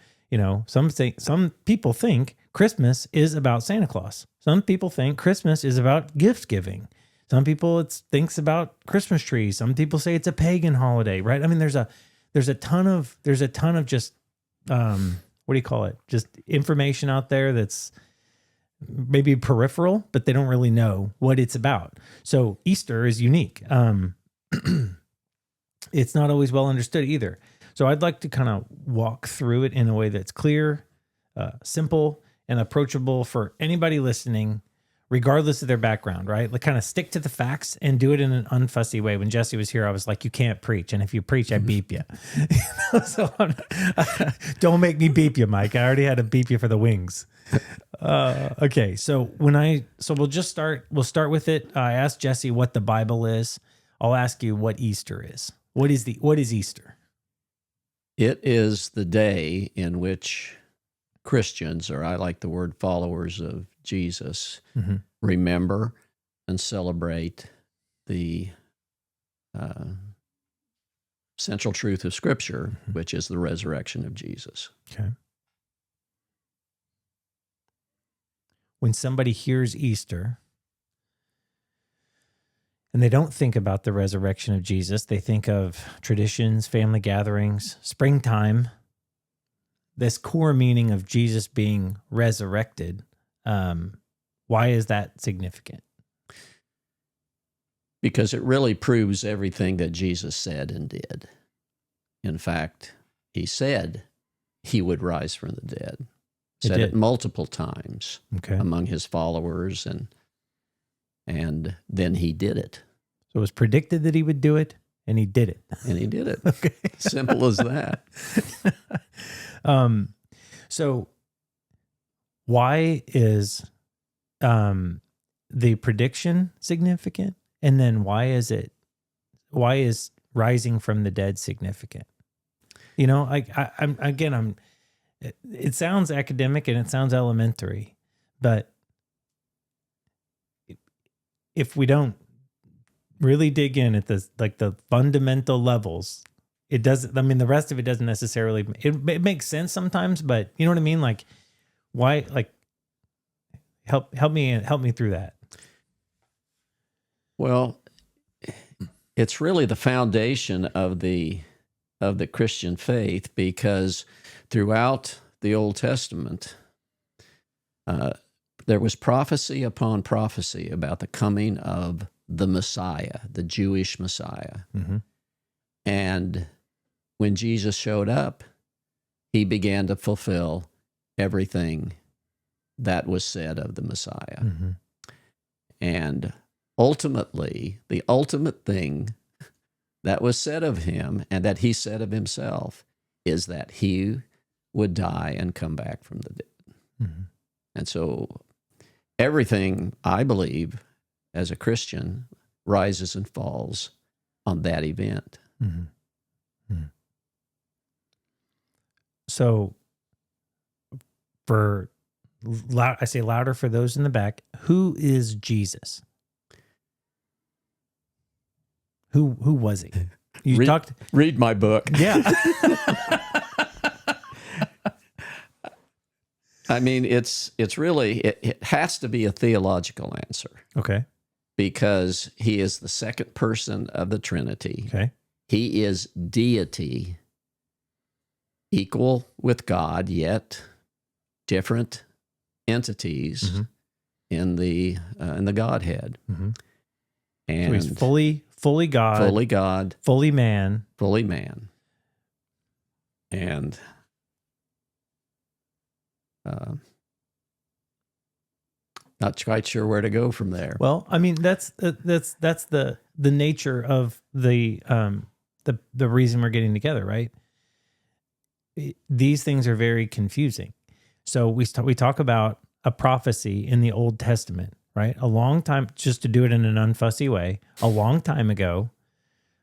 Some people think Christmas is about Santa Claus. Some people think Christmas is about gift giving. Some people thinks about Christmas trees. Some people say it's a pagan holiday, right? I mean, there's a ton of just what do you call it? Just information out there that's maybe peripheral, but they don't really know what it's about. So Easter is unique. It's not always well understood either. So I'd like to kind of walk through it in a way that's clear, simple, and approachable for anybody listening, regardless of their background, right? Like, kind of stick to the facts and do it in an unfussy way. When Jesse was here, I was like, you can't preach. And if you preach, I beep you. So don't make me beep you, Mike. I already had to beep you for the wings. Okay. So we'll start with it. I asked Jesse what the Bible is. I'll ask you what Easter is. What is Easter? It is the day in which Christians, or I like the word followers of Jesus, remember and celebrate the central truth of Scripture, which is the resurrection of Jesus. Okay. When somebody hears Easter and they don't think about the resurrection of Jesus, they think of traditions, family gatherings, springtime, this core meaning of Jesus being resurrected. Why is that significant? Because it really proves everything that Jesus said and did. In fact, he said he would rise from the dead. Said it multiple times among his followers, and then he did it. So it was predicted that he would do it, and he did it. And he did it. Okay. Simple as that. So why is the prediction significant? And then why is rising from the dead significant? It sounds academic and it sounds elementary, but if we don't really dig in at the fundamental levels, it doesn't. I mean, the rest of it doesn't necessarily. It makes sense sometimes, but you know what I mean. Like, why? Like, help me through that. Well, it's really the foundation of the Christian faith, because throughout the Old Testament, there was prophecy upon prophecy about the coming of the Messiah, the Jewish Messiah. Mm-hmm. And when Jesus showed up, he began to fulfill everything that was said of the Messiah. Mm-hmm. And ultimately, the ultimate thing that was said of him and that he said of himself is that he would die and come back from the dead. Mm-hmm. And so everything, I believe, as a Christian, rises and falls on that event. Mm-hmm. Mm-hmm. So, I say louder for those in the back, who is Jesus? Who was he? You talked. Read my book. Yeah. I mean, it's really, it has to be a theological answer Okay. because he is the second person of the Trinity. Okay. He is deity, equal with God, yet different entities in the Godhead. Mm-hmm. And So he's fully God, fully God, fully man. fully man. And not quite sure where to go from there. Well, I mean, that's the nature of the reason we're getting together, right? These things are very confusing. So we talk about a prophecy in the Old Testament, right? A long time, just to do it in an unfussy way, a long time ago,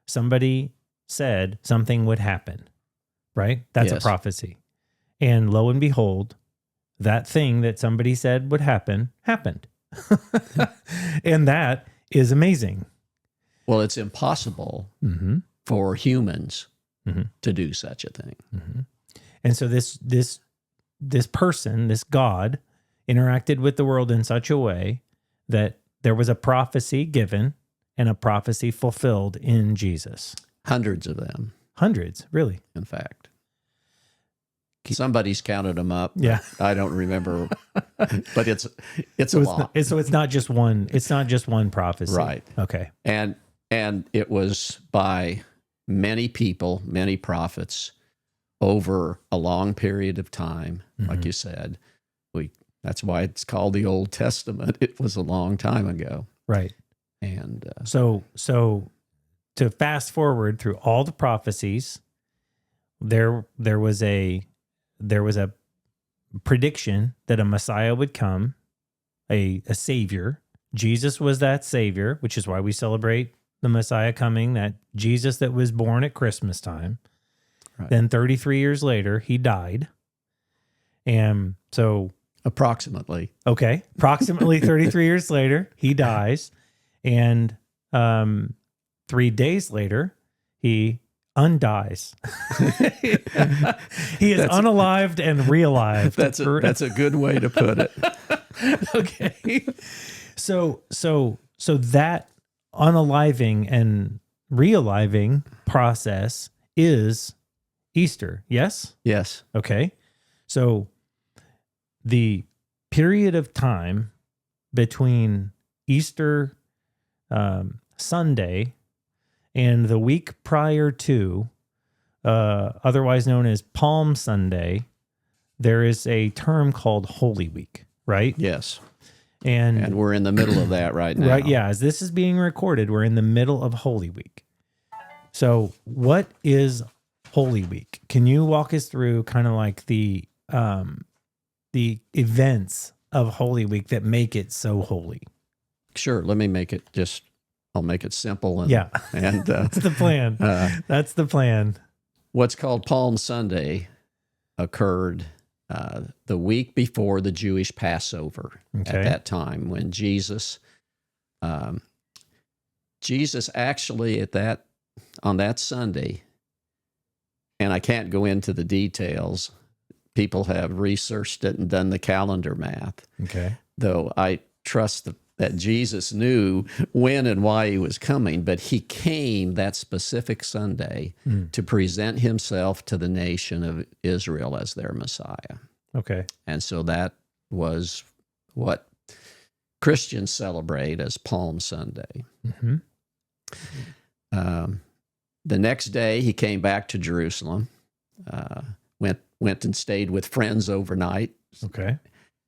somebody said something would happen, right? That's a Yes. prophecy. And lo and behold, that thing that somebody said would happen, happened. And that is amazing. Well, it's impossible for humans to do such a thing. And so this person, this God, interacted with the world in such a way that there was a prophecy given and a prophecy fulfilled in Jesus. Hundreds of them, Hundreds, really. in fact. Somebody's counted them up. Yeah. I don't remember, but it's a lot. So it's not just one. It's not just one prophecy, Right. Okay. And it was by many people, many prophets, over a long period of time. Like you said, that's why it's called the Old Testament. It was a long time ago, Right. and So to fast forward through all the prophecies, there was a prediction that a Messiah would come, a savior. Jesus was that savior, which is why we celebrate the Messiah coming, that Jesus that was born at Christmas time. Right. Then 33 years later, he died. And so approximately. Approximately 33 years later, he dies. And 3 days later, he undies. He is unalived and realived. That's a good way to put it. Okay. So that unaliving and realiving process is Easter. Yes? Yes. Okay. So the period of time between Easter Sunday and the week prior to, otherwise known as Palm Sunday, there is a term called Holy Week, right? Yes. And we're in the middle of that right now. Right, yeah. As this is being recorded, we're in the middle of Holy Week. So what is Holy Week? Can you walk us through kind of like the events of Holy Week that make it so holy? Sure. Let me make it I'll make it simple. Yeah. And That's the plan. That's the plan. What's called Palm Sunday occurred the week before the Jewish Passover. Okay. At that time when Jesus actually on that Sunday, and I can't go into the details, people have researched it and done the calendar math. Okay. Though I trust that Jesus knew when and why he was coming, but he came that specific Sunday to present himself to the nation of Israel as their Messiah. Okay. And so that was what Christians celebrate as Palm Sunday. Mm-hmm. The next day, he came back to Jerusalem, went and stayed with friends overnight. Okay.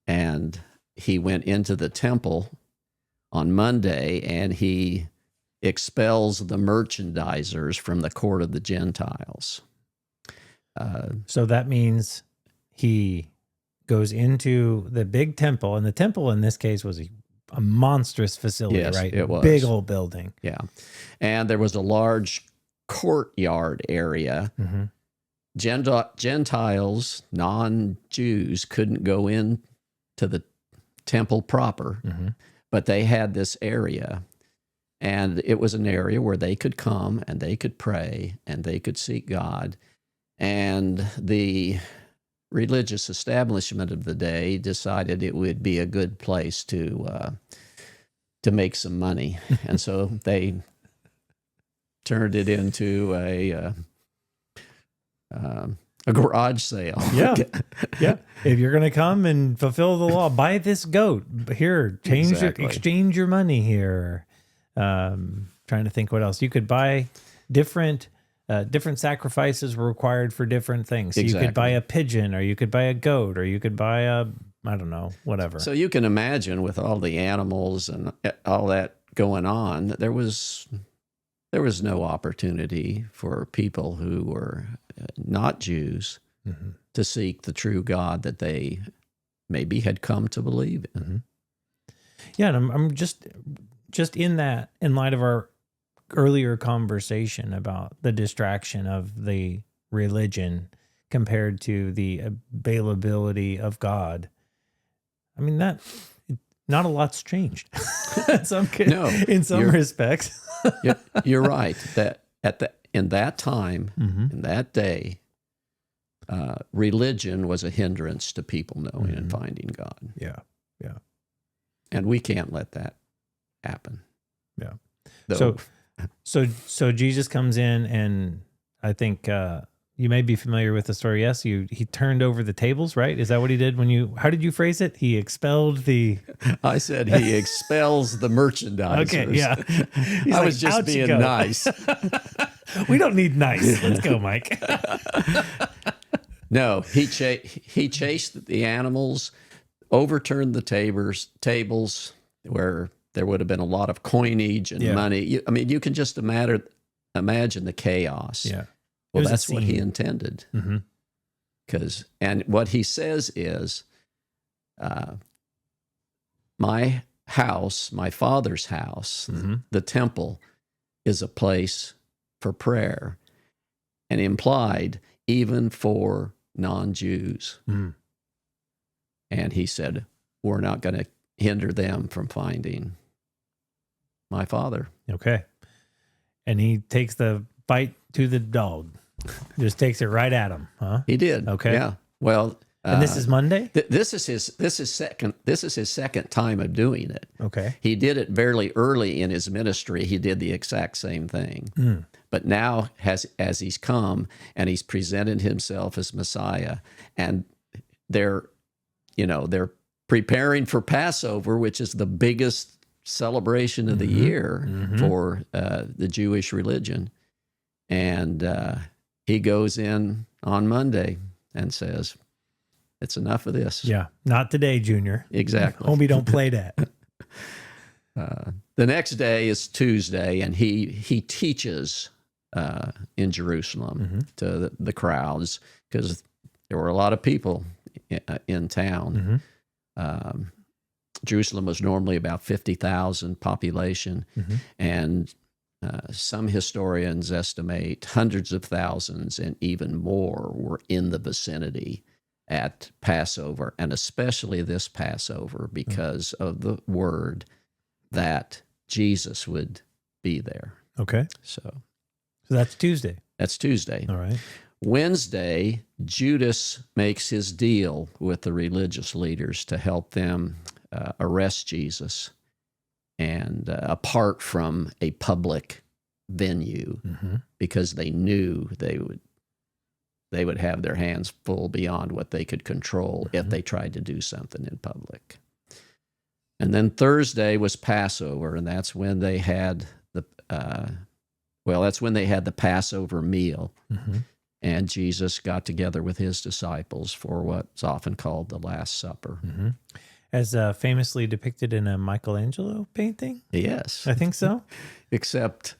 And he went into the temple on Monday, and he expels the merchandisers from the court of the Gentiles. So that means he goes into the big temple, and the temple in this case was a monstrous facility, Yes, right? it was. Big old building. Yeah. And there was a large courtyard area. Mm-hmm. Gentiles, non-Jews, couldn't go in to the temple proper, but they had this area. And it was an area where they could come and they could pray and they could seek God. And the religious establishment of the day decided it would be a good place to make some money. And so they turned it into a garage sale. Yeah. Yeah. If you're going to come and fulfill the law, buy this goat here, Exactly. exchange your money here. Trying to think what else you could buy. Different sacrifices were required for different things. So you could buy Exactly. a pigeon, or you could buy a goat, or you could buy I don't know, whatever. So you can imagine, with all the animals and all that going on, there was no opportunity for people who were not Jews Mm-hmm. to seek the true God that they maybe had come to believe in. Mm-hmm. Yeah, and I'm just in light of our earlier conversation about the distraction of the religion compared to the availability of God. I mean, that not a lot's changed. in some you're- respects. You're right that in that time, Mm-hmm. in that day, religion was a hindrance to people knowing and finding God. Yeah. Yeah. And we can't let that happen. Yeah. Though- So Jesus comes in, and I think you may be familiar with the story. Yes, he turned over the tables, right? Is that what he did how did you phrase it? He expelled the... I said he expels the merchandisers. Okay, yeah. He's I like, was just "Out you being go." nice. We don't need nice. Let's go, Mike. No, he chased the animals, overturned the tables where there would have been a lot of coinage and Yeah. money. I mean, you can just imagine the chaos. Yeah. It Well, was a that's what he scene. intended. Mm-hmm. And what he says is, my house, my Father's house, Mm-hmm. the temple, is a place for prayer, and implied even for non-Jews. Mm. And he said, we're not going to hinder them from finding my Father. Okay. And he takes the fight to the dog. Just takes it right at him, huh? He did. Okay. Yeah. Well, And this is Monday? this is his second time of doing it. Okay. He did it very early in his ministry. He did the exact same thing. Mm. But now, as he's come and he's presented himself as Messiah, and they're preparing for Passover, which is the biggest celebration of the year for the Jewish religion. And he goes in on Monday and says, it's enough of this. Yeah. Not today, Junior. Exactly. Homie, don't play that. The next day is Tuesday, and he teaches in Jerusalem to the crowds, because there were a lot of people in town. Jerusalem was normally about 50,000 population, and some historians estimate hundreds of thousands and even more were in the vicinity at Passover, and especially this Passover, because of the word that Jesus would be there. Okay. So that's Tuesday. that's Tuesday. All right. Wednesday, Judas makes his deal with the religious leaders to help them arrest Jesus, and apart from a public venue, because they knew they would have their hands full beyond what they could control if they tried to do something in public. And then Thursday was Passover, and that's when they had the Passover meal. And Jesus got together with his disciples for what's often called the Last Supper. As famously depicted in a Michelangelo painting? Yes. I think so. Except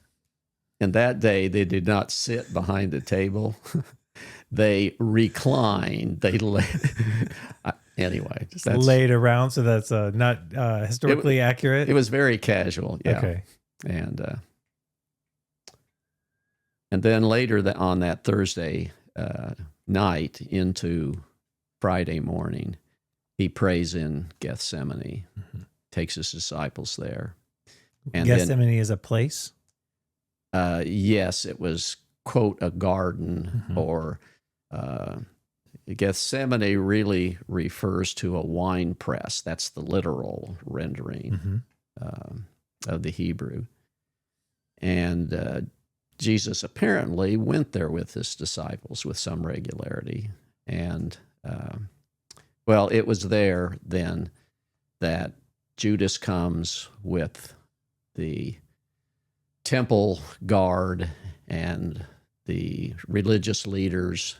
in that day, they did not sit behind the table. They reclined. They lay. Anyway. Just laid around, so that's not historically accurate. It was very casual. Yeah. Okay. And then later on that Thursday night into Friday morning, he prays in Gethsemane, takes his disciples there. And Gethsemane is a place? yes, it was, quote, a garden, or Gethsemane really refers to a wine press. That's the literal rendering of the Hebrew. And Jesus apparently went there with his disciples with some regularity. And, well, it was there then that Judas comes with the temple guard and the religious leaders,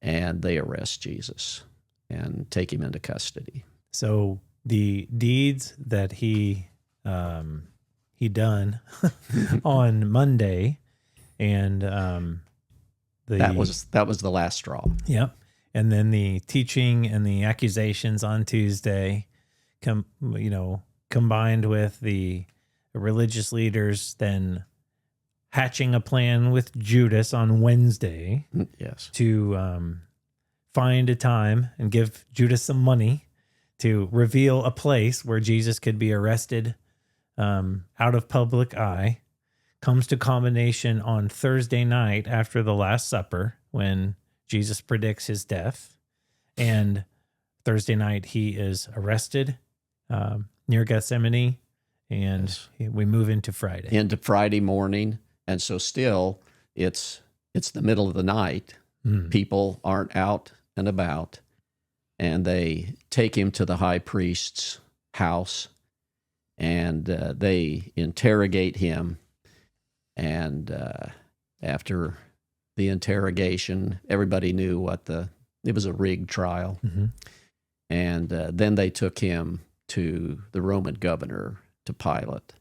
and they arrest Jesus and take him into custody. So the deeds that he done on Monday, and that was the last straw. Yep. And then the teaching and the accusations on Tuesday, combined with the religious leaders then hatching a plan with Judas on Wednesday, yes, to find a time and give Judas some money to reveal a place where Jesus could be arrested out of public eye, comes to culmination on Thursday night after the Last Supper, when Jesus predicts his death. And Thursday night he is arrested near Gethsemane, and we move into Friday. Into Friday morning. And so still, it's the middle of the night. People aren't out and about. And they take him to the high priest's house, and they interrogate him. And after the interrogation, everybody knew it was a rigged trial. And then they took him to the Roman governor, to Pilate.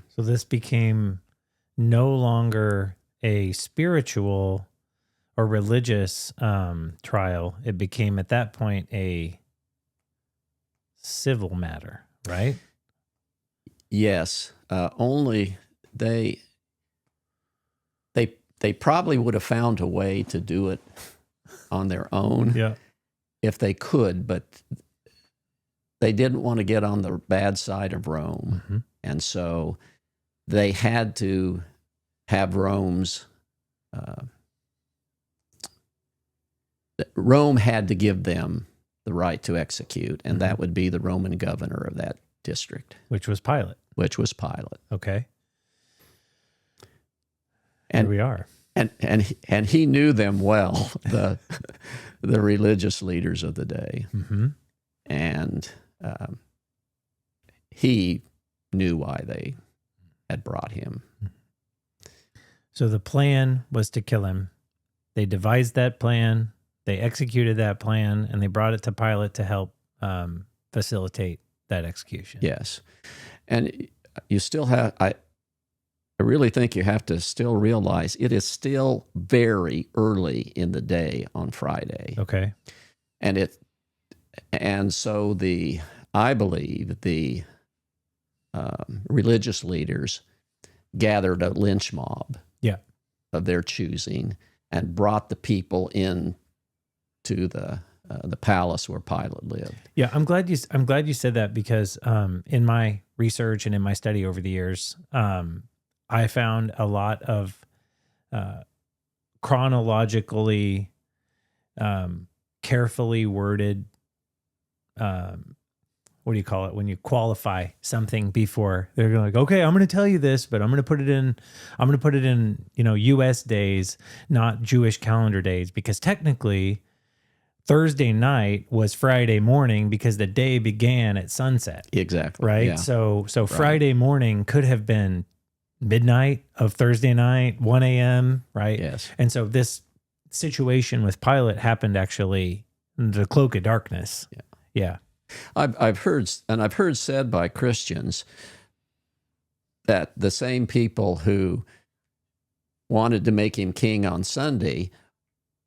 So this became no longer a spiritual or religious trial. It became at that point a civil matter, right? Yes. Only they probably would have found a way to do it on their own if they could, but they didn't want to get on the bad side of Rome. And so they had to have Rome had to give them the right to execute, and that would be the Roman governor of that district. Which was Pilate. Okay. And here we are. And he knew them well, the religious leaders of the day. And he knew why they had brought him. So the plan was to kill him. They devised that plan, they executed that plan, and they brought it to Pilate to help facilitate that execution. Yes. And you still have, I really think you have to still realize it is still very early in the day on Friday. Okay. And so I believe the religious leaders gathered a lynch mob of their choosing and brought the people in to the palace where Pilate lived. Yeah, I'm glad you said that, because in my research and in my study over the years, I found a lot of chronologically carefully worded, what do you call it, when you qualify something before they're like, okay, I'm going to tell you this, but I'm going to put it in, US days, not Jewish calendar days, because technically Thursday night was Friday morning because the day began at sunset. Exactly. Right. Yeah. So Friday morning could have been midnight of Thursday night, 1 a.m. Right. Yes. And so this situation with Pilate happened actually in the cloak of darkness. Yeah. I've heard said by Christians that the same people who wanted to make him king on Sunday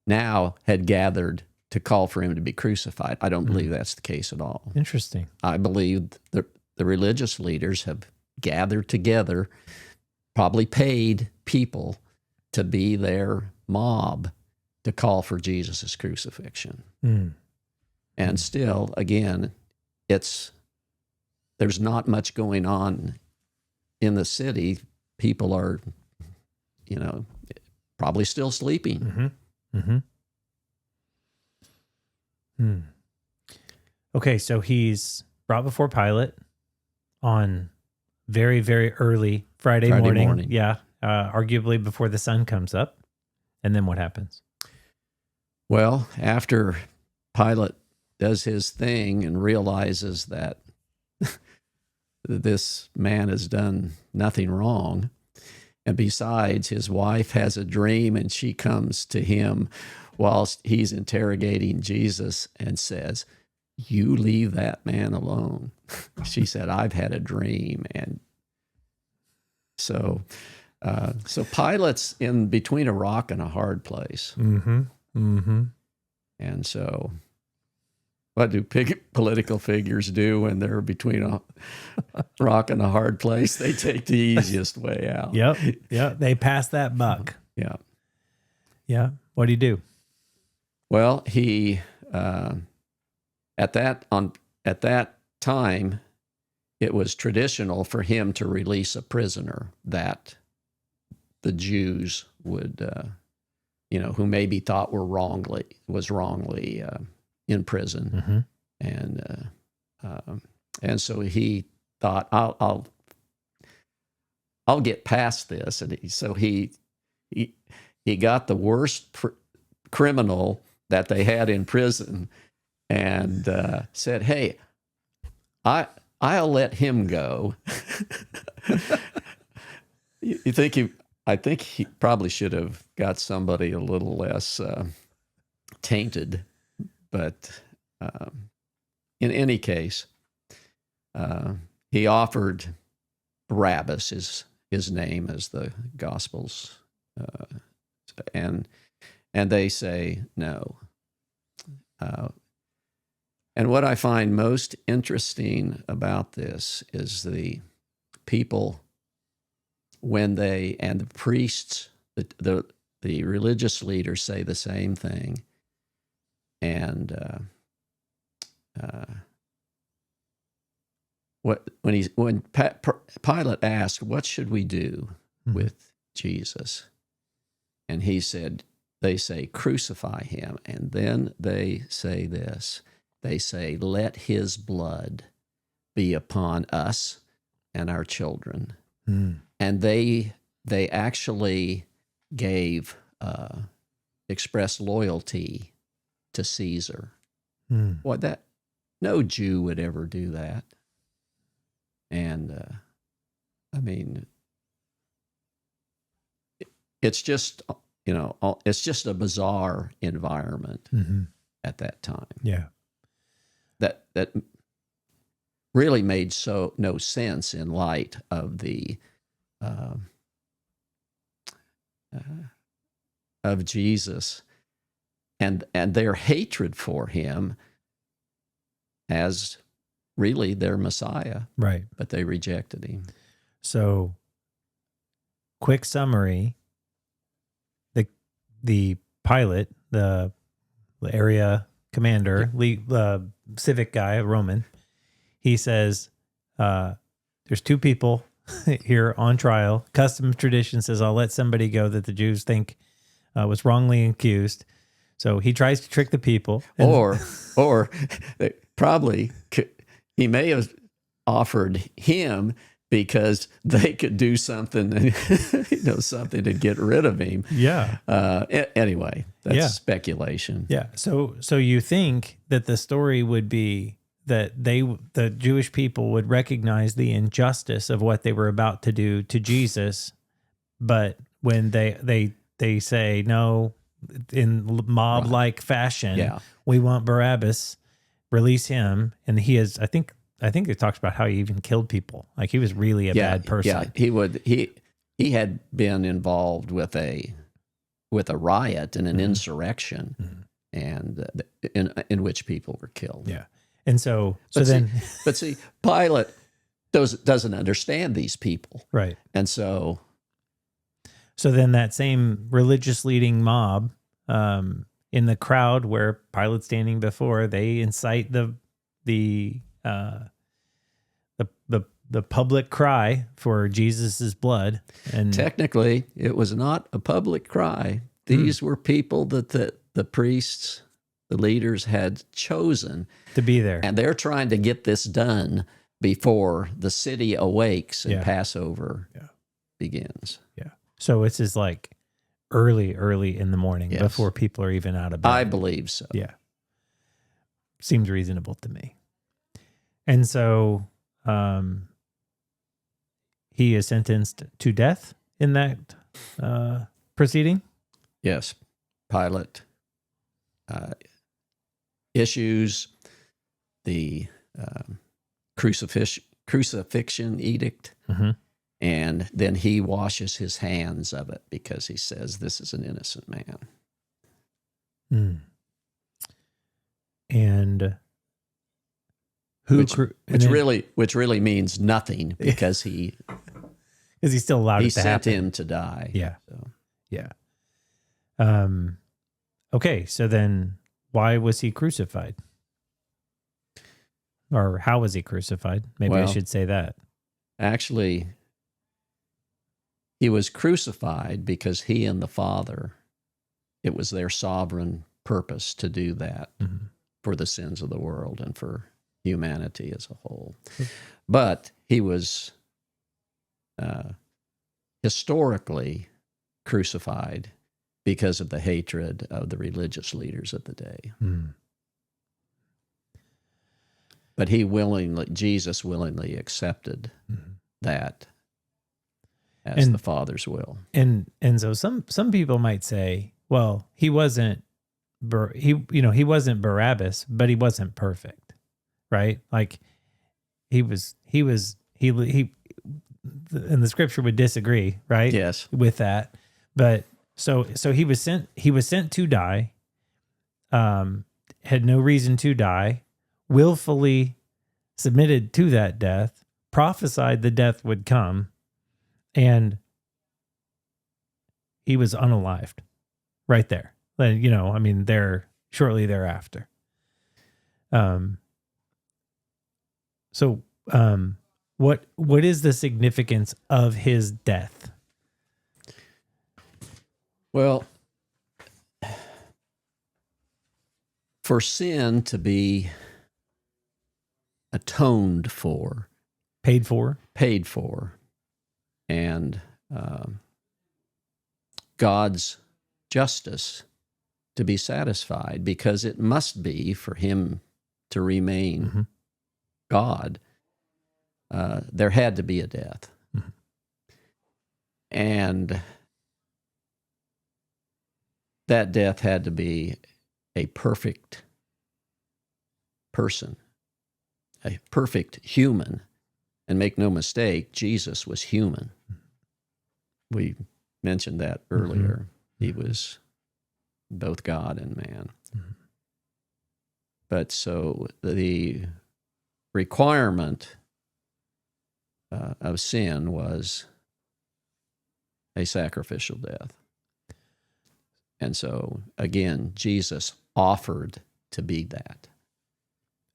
now had gathered to call for him to be crucified. I don't believe that's the case at all. Interesting. I believe the religious leaders have gathered together, probably paid people to be their mob to call for Jesus' crucifixion. And still, again, it's there's not much going on in the city. People are, probably still sleeping. Mm-hmm. Mm-hmm. Hmm. Okay, so he's brought before Pilate on very, very early Friday morning. Yeah, arguably before the sun comes up. And then what happens? Well, after Pilate does his thing and realizes that this man has done nothing wrong, and besides, his wife has a dream and she comes to him whilst he's interrogating Jesus and says, "You leave that man alone." She said, "I've had a dream." And so Pilate's in between a rock and a hard place. Mm-hmm. Mm-hmm. And so what do political figures do when they're between a rock and a hard place? They take the easiest way out. Yep. Yep. They pass that buck. Yeah. Yeah. What do you do? Well, he at that time, it was traditional for him to release a prisoner that the Jews would, who maybe thought was wrongly in prison, and so he thought, I'll get past this, and so he got the worst criminal that they had in prison, and said, "Hey, I'll let him go." You think I think he probably should have got somebody a little less tainted, but in any case, he offered Barabbas, his name as the Gospels, and they say no. And what I find most interesting about this is the people, when and the priests, the religious leaders say the same thing. And when Pilate asked, "What should we do with Jesus?" and they say, "Crucify him." And then they say this. They say, "Let his blood be upon us and our children." And they actually gave expressed loyalty to Caesar. What no Jew would ever do that. And I mean, it's just it's just a bizarre environment at that time. Yeah, that really made no sense in light of the of Jesus and their hatred for him as really their Messiah. right. But they rejected him. So, quick summary: the pilot, the area commander, civic guy, a Roman, he says, "There's two people here on trial. Custom tradition says I'll let somebody go that the Jews think was wrongly accused." So he tries to trick the people, or they probably he may have offered him because they could do something, something to get rid of him. Yeah. Anyway, that's speculation. Yeah. So you think that the story would be that the Jewish people would recognize the injustice of what they were about to do to Jesus, but when they say no, in mob-like fashion, we want Barabbas, release him, and he is. I think it talks about how he even killed people. Like he was really a bad person. Yeah, he had been involved with a riot and an insurrection, and in which people were killed. Yeah, and so Pilate doesn't understand these people, right? And so then that same religious leading mob in the crowd where Pilate's standing before, they incite the the public cry for Jesus's blood. And Technically, it was not a public cry. These were people that the priests, the leaders had chosen to be there. and they're trying to get this done before the city awakes and Yeah. Passover begins. Yeah. So it's just like early in the morning Yes. before people are even out of bed. I believe so. Yeah. Seems reasonable to me. And so he is sentenced to death in that proceeding. Yes. Pilate issues the crucifixion edict, Mm-hmm. and then he washes his hands of it because he says this is an innocent man. Mm. And who? Which really means nothing because he is he still allowed he it to sent happen? him to die. Yeah. So, Yeah. Okay. So then, why was he crucified? Or how was he crucified? Maybe I Well, should say that. actually, he was crucified because he and the Father, it was their sovereign purpose to do that Mm-hmm. for the sins of the world and for humanity as a whole. But he was historically crucified because of the hatred of the religious leaders of the day. Mm. But Jesus willingly accepted that as the Father's will. And so some people might say, well, he wasn't Barabbas, but he wasn't perfect, right? Like he and the scripture would disagree, right? Yes. With that. But so he was sent to die, had no reason to die, willfully submitted to that death, prophesied the death would come, and he was unalived right there. There shortly thereafter. What is the significance of his death? Well, for sin to be atoned for, Paid for? paid for, and God's justice to be satisfied, because it must be for him to remain God, there had to be a death. Mm-hmm. And that death had to be a perfect person, a perfect human. And make no mistake, Jesus was human. We mentioned that earlier. He was both God and man. But so the requirement of sin was a sacrificial death. And so, again, Jesus offered to be that.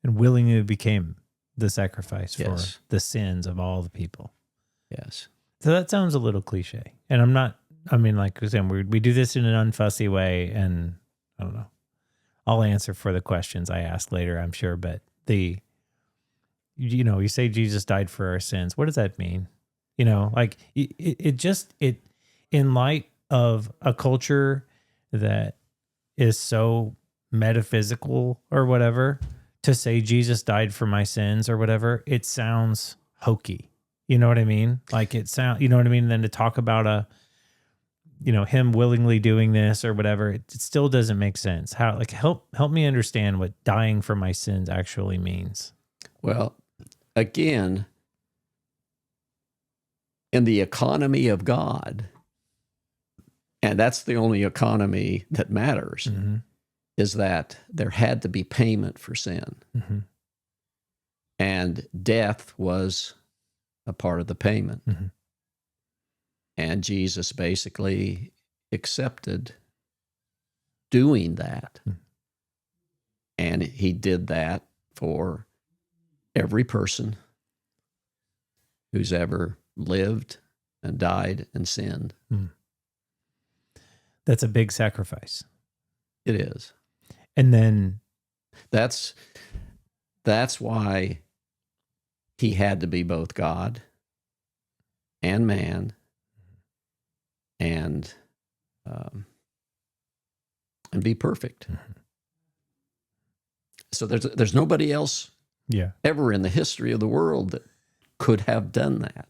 And willingly became the sacrifice for Yes. the sins of all the people. Yes. So that sounds a little cliche. And like I said, we do this in an unfussy way, and I don't know. I'll answer for the questions I ask later, I'm sure. But you say Jesus died for our sins. What does that mean? Like it in light of a culture that is so metaphysical or whatever, to say Jesus died for my sins or whatever, it sounds hokey. You know what I mean? Like you know what I mean? And then to talk about him willingly doing this or whatever, it still doesn't make sense. How, help me understand what dying for my sins actually means. Well, again, in the economy of God, and that's the only economy that matters, is that there had to be payment for sin. Mm-hmm. And death was a part of the payment. Mm-hmm. And Jesus basically accepted doing that. Mm-hmm. And he did that for every person who's ever lived and died and sinned. That's a big sacrifice. It is. And then That's why he had to be both God and man, and be perfect. So there's nobody else ever in the history of the world that could have done that.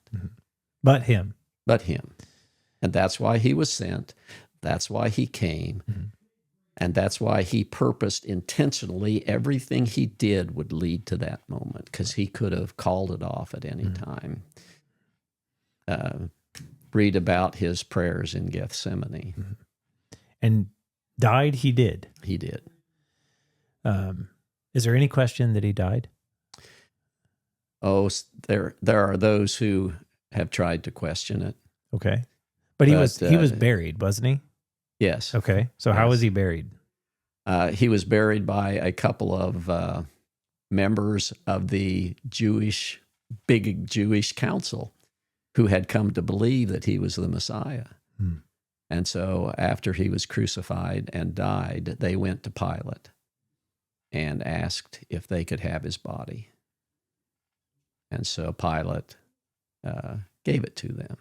But him. And that's why he was sent. That's why he came. And that's why he purposed intentionally everything he did would lead to that moment, because he could have called it off at any time. Read about his prayers in Gethsemane. And died he did. He did. Is there any question that he died? Oh, there are those who have tried to question it. Okay. But he was buried, wasn't he? Yes. Okay. So how was he buried? He was buried by a couple of members of the big Jewish council who had come to believe that he was the Messiah. And so after he was crucified and died, they went to Pilate and asked if they could have his body. And so Pilate gave it to them.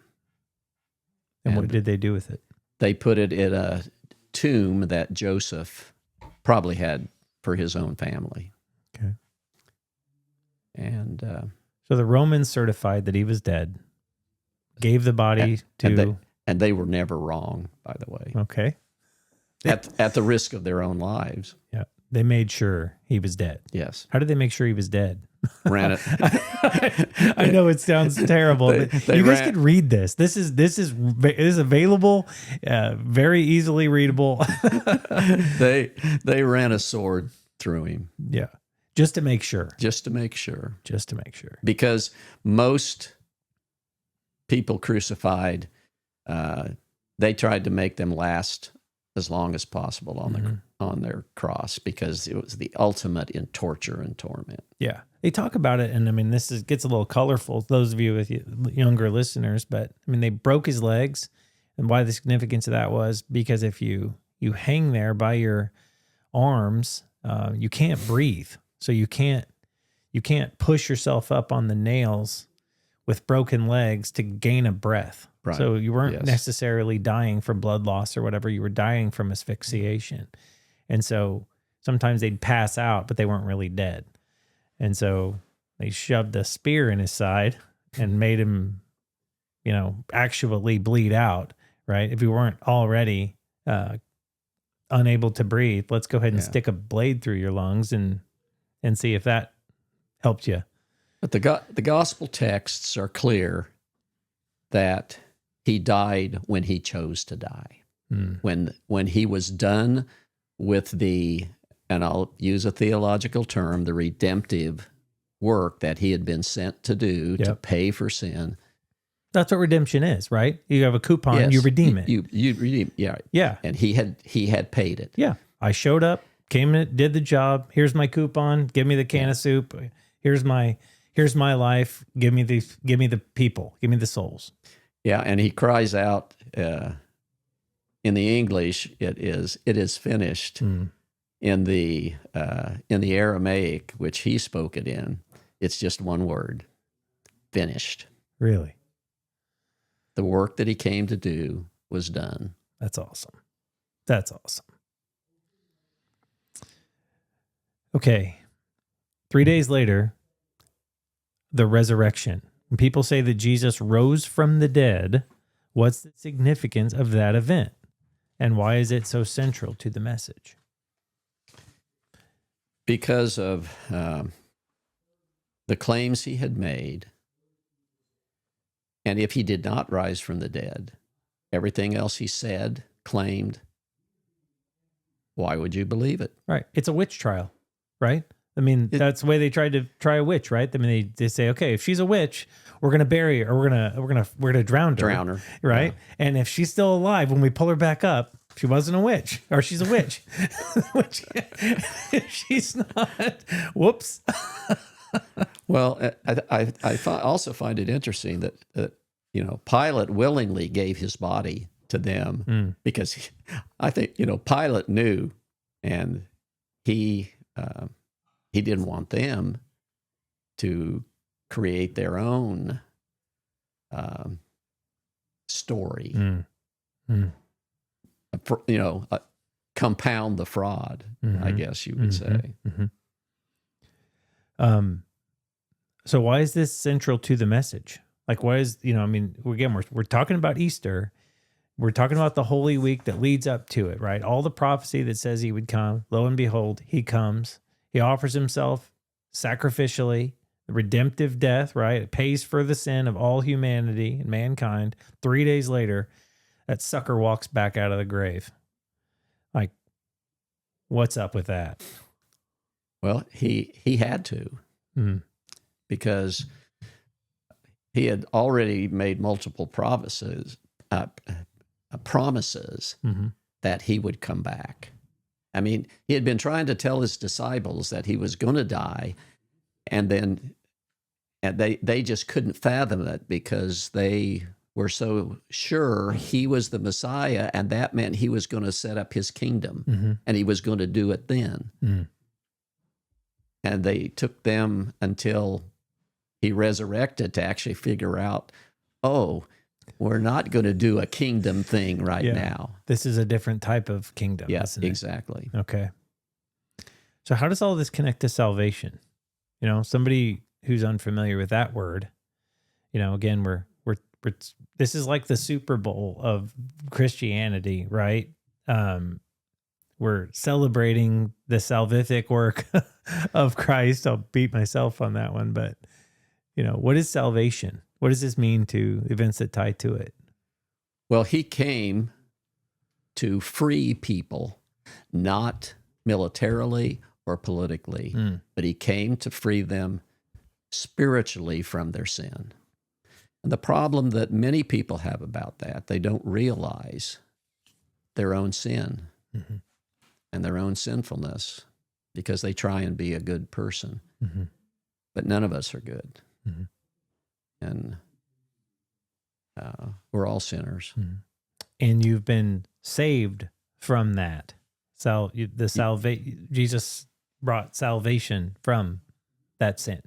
And what did they do with it? They put it in a tomb that Joseph probably had for his own family. Okay. And so the Romans certified that he was dead, gave the body to... And they were never wrong, by the way. Okay. At the risk of their own lives. Yeah. They made sure he was dead. Yes. How did they make sure he was dead? Ran it. I know it sounds terrible, but you guys could read this. This is available, very easily readable. They ran a sword through him. Yeah. Just to make sure. Just to make sure. Because most people crucified, they tried to make them last as long as possible on their cross, because it was the ultimate in torture and torment. Yeah. They talk about it, and I mean, gets a little colorful, those of you with younger listeners, but I mean, they broke his legs, and why the significance of that was because if you hang there by your arms, you can't breathe. So you can't push yourself up on the nails with broken legs to gain a breath. Right. So you weren't necessarily dying from blood loss or whatever. You were dying from asphyxiation. And so sometimes they'd pass out, but they weren't really dead. And so they shoved a spear in his side and made him, actually bleed out, right? If you weren't already unable to breathe, let's go ahead and stick a blade through your lungs and see if that helped you. But the gospel texts are clear that he died when he chose to die. When he was done with and I'll use a theological term, the redemptive work that he had been sent to do to pay for sin. That's what redemption is, right? You have a coupon, you redeem it. You redeem, yeah. And he had paid it. Yeah. I showed up, came in, did the job. Here's my coupon. Give me the can of soup. Here's my life. Give me the people. Give me the souls. Yeah, and he cries out in the English, it is finished. In the Aramaic, which he spoke it in, it's just one word: finished. Really? The work that he came to do was done. That's awesome. Okay. 3 days later, the resurrection. When people say that Jesus rose from the dead, what's the significance of that event? And why is it so central to the message? Because of the claims he had made. And if he did not rise from the dead, everything else he said, claimed, why would you believe it? Right. It's a witch trial, right? I mean, that's the way they tried to try a witch, right? I mean, they say, okay, if she's a witch, we're gonna bury her, or we're gonna drown her, right? Yeah. And if she's still alive, when we pull her back up, she wasn't a witch, or she's a witch. If she's not, whoops. Well, also find it interesting that Pilate willingly gave his body to them because I think Pilate knew, and he didn't want them to create their own story, compound the fraud, I guess you would say. So why is this central to the message? Like, why is, again, we're talking about Easter. We're talking about the Holy Week that leads up to it, right? All the prophecy that says he would come, lo and behold, he comes. He offers himself sacrificially, the redemptive death, right? It pays for the sin of all humanity and mankind. 3 days later, that sucker walks back out of the grave. Like, what's up with that? Well, he had to, because he had already made multiple promises that he would come back. I mean, he had been trying to tell his disciples that he was going to die, and they just couldn't fathom it because they were so sure he was the Messiah, and that meant he was going to set up his kingdom, and he was going to do it then. And they took them until he resurrected to actually figure out, oh, we're not going to do a kingdom thing now. This is a different type of kingdom. Yes, isn't it? Exactly. Okay. So how does all this connect to salvation? Somebody who's unfamiliar with that word, again, we're this is like the Super Bowl of Christianity, right? We're celebrating the salvific work of Christ. I'll beat myself on that one, but what is salvation? What does this mean to events that tie to it? Well, he came to free people, not militarily or politically, but he came to free them spiritually from their sin. And the problem that many people have about that, they don't realize their own sin and their own sinfulness because they try and be a good person. But none of us are good. And we're all sinners. And you've been saved from that. So Jesus brought salvation from that sin.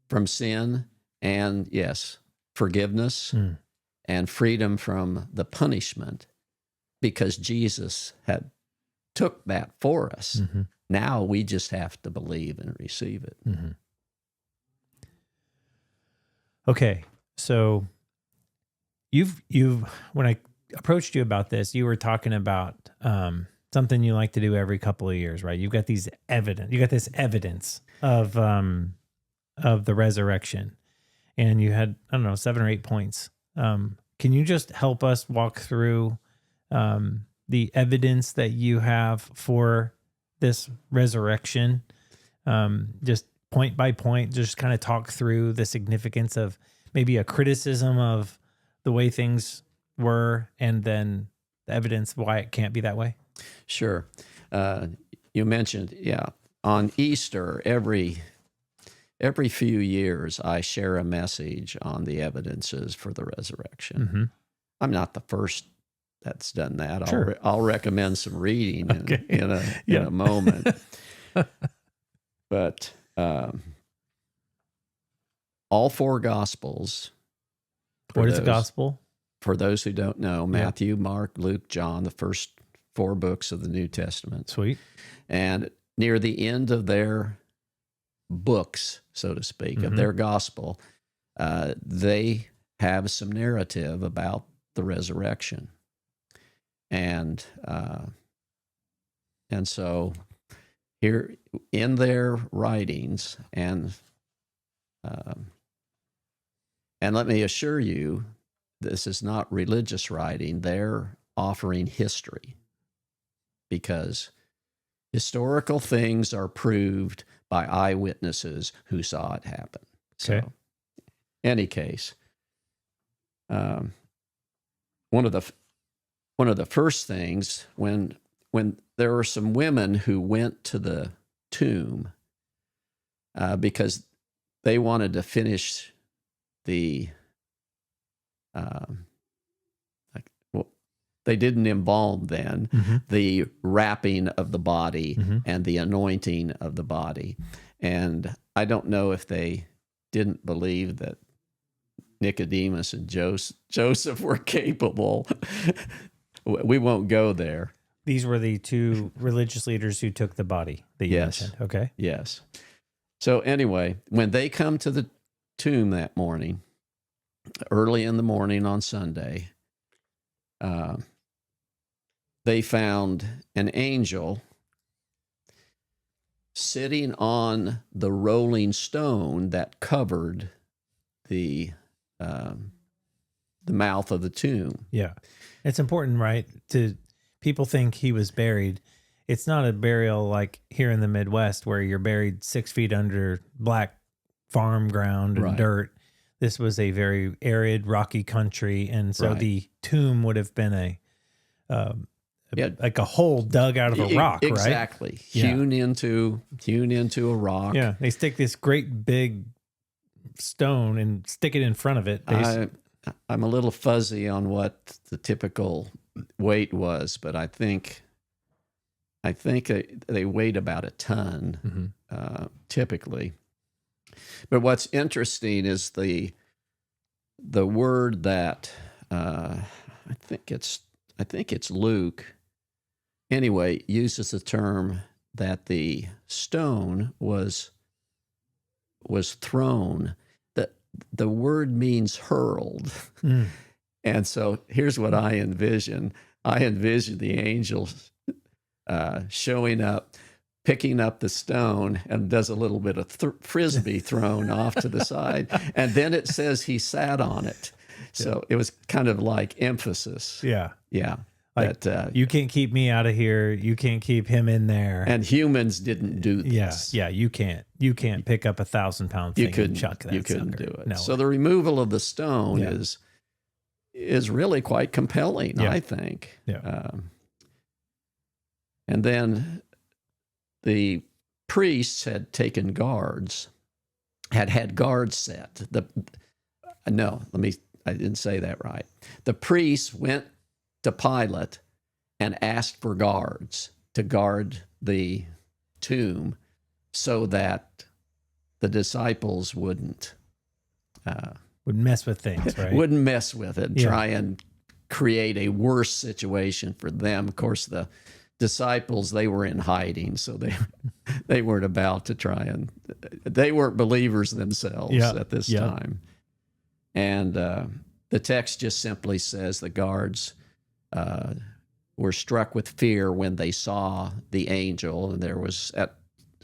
From sin and, yes, forgiveness and freedom from the punishment, because Jesus had took that for us. Now we just have to believe and receive it. Okay, so you've when I approached you about this, you were talking about something you like to do every couple of years, right? You've got this evidence of the resurrection, and you had 7 or 8 points. Can you just help us walk through the evidence that you have for this resurrection? Just point by point, just kind of talk through the significance of maybe a criticism of the way things were, and then the evidence why it can't be that way. Sure. You mentioned, on Easter, every few years, I share a message on the evidences for the resurrection. I'm not the first that's done that. Sure. I'll recommend some reading in a moment. But all 4 Gospels. What is a gospel? For those who don't know, Matthew, Mark, Luke, John, the first 4 books of the New Testament. Sweet. And near the end of their books, so to speak, of their gospel, they have some narrative about the resurrection. And so here in their writings, and let me assure you, this is not religious writing. They're offering history, because historical things are proved by eyewitnesses who saw it happen. Okay. So, any case, one of the first things, when there were some women who went to the tomb because they wanted to finish the well, they didn't embalm then, the wrapping of the body and the anointing of the body. And I don't know if they didn't believe that Nicodemus and Joseph were capable. We won't go there. These were the two religious leaders who took the body that you mentioned. Okay. Yes. So anyway, when they come to the tomb that morning, early in the morning on Sunday, they found an angel sitting on the rolling stone that covered the mouth of the tomb. Yeah. It's important, right? People think he was buried. It's not a burial like here in the Midwest where you're buried 6 feet under black farm ground and dirt. This was a very arid, rocky country. And so the tomb would have been like a hole dug out of a rock, right? Exactly. Hewn into a rock. Yeah. They stick this great big stone and stick it in front of it. I'm a little fuzzy on what the typical weight was, but I think they weighed about a ton, typically. But what's interesting is the word that I think it's Luke. Anyway, uses the term that the stone was thrown. The word means hurled. And so here's what I envision. I envision the angels showing up, picking up the stone, and does a little bit of frisbee thrown off to the side. And then it says he sat on it. So it was kind of like emphasis. Yeah. Yeah. Like, you can't keep me out of here. You can't keep him in there. And humans didn't do this. Yeah, you can't. You can't pick up a 1,000-pound thing and chuck that. You couldn't do it. No so way. the removal of the stone is really quite compelling, I think. Yeah. And then the priests had taken guards, had guards set. I didn't say that right. The priests went to Pilate and asked for guards to guard the tomb so that the disciples wouldn't mess with things, right? Wouldn't mess with it, try and create a worse situation for them. Of course, the disciples, they were in hiding, so they weren't about to try and, they weren't believers themselves at this time. And the text just simply says the guards were struck with fear when they saw the angel, and there was at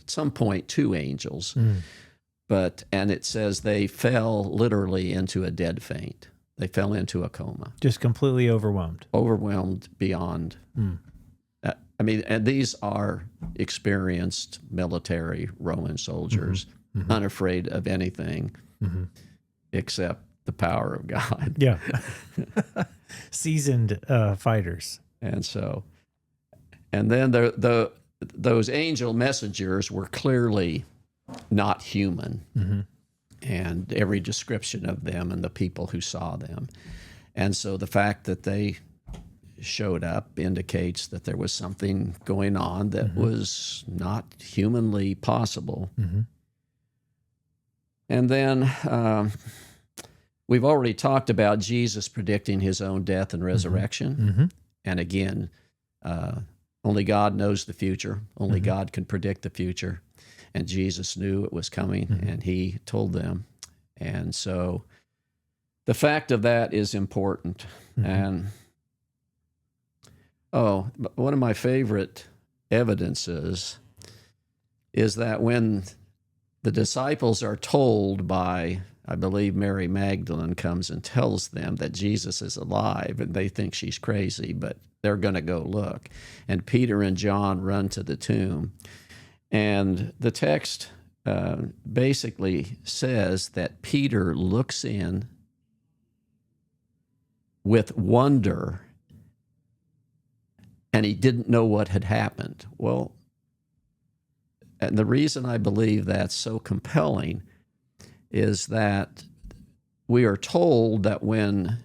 some point 2 angels. And it says they fell literally into a dead faint. They fell into a coma. Just completely overwhelmed. Overwhelmed beyond. And these are experienced military Roman soldiers, unafraid of anything except the power of God. Yeah. Seasoned fighters. And then those angel messengers were clearly not human, and every description of them and the people who saw them. And so the fact that they showed up indicates that there was something going on that was not humanly possible. And then we've already talked about Jesus predicting his own death and resurrection. And again, only God knows the future. Only God can predict the future. And Jesus knew it was coming, and he told them. And so the fact of that is important. And one of my favorite evidences is that when the disciples are told by, I believe Mary Magdalene comes and tells them that Jesus is alive, and they think she's crazy, but they're going to go look. And Peter and John run to the tomb. And the text basically says that Peter looks in with wonder, and he didn't know what had happened. Well, and the reason I believe that's so compelling is that we are told that when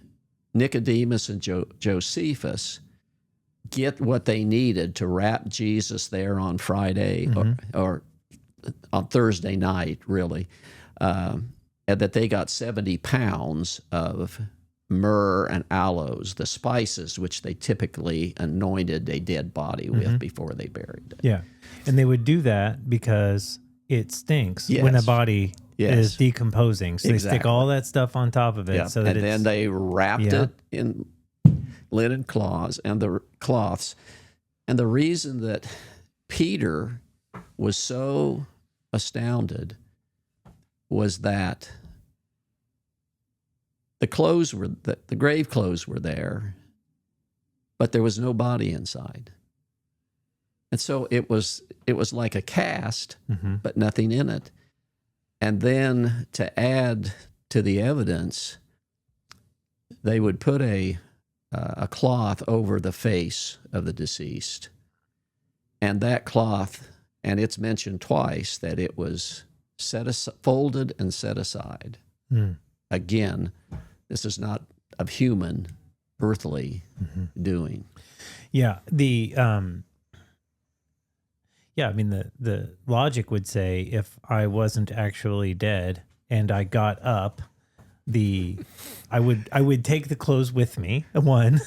Nicodemus and Josephus get what they needed to wrap Jesus there on Friday or on Thursday night, really, and that they got 70 pounds of myrrh and aloes, the spices which they typically anointed a dead body with before they buried it. Yeah. And they would do that because it stinks Yes. when a body Yes. is decomposing. So they stick all that stuff on top of it. Yeah. So that and then they wrapped it in linen cloths. And the reason that Peter was so astounded was that the grave clothes were there, but there was no body inside. And so it was like a cast, but nothing in it. And then to add to the evidence, they would put a cloth over the face of the deceased. And that cloth, and it's mentioned twice that it was folded and set aside. Again, this is not of human, earthly doing. Yeah. I mean, the logic would say if I wasn't actually dead and I got up, I would take the clothes with me. One,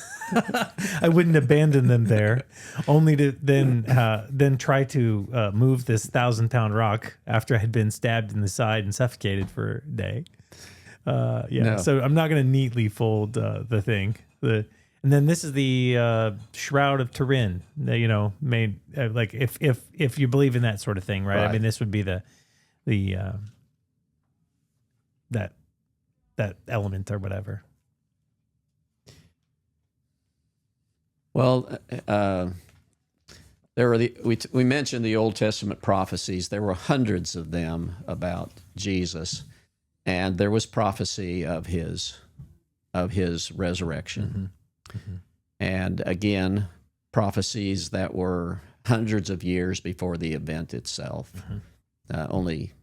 I wouldn't abandon them there, only to then try to move this 1,000-pound rock after I had been stabbed in the side and suffocated for a day. No. So I'm not going to neatly fold the thing. And then this is the Shroud of Turin. Made like if you believe in that sort of thing, right? I mean, this would be the that element or whatever. Well, there were we mentioned the Old Testament prophecies. There were hundreds of them about Jesus, and there was prophecy of his resurrection. And again, prophecies that were hundreds of years before the event itself. Only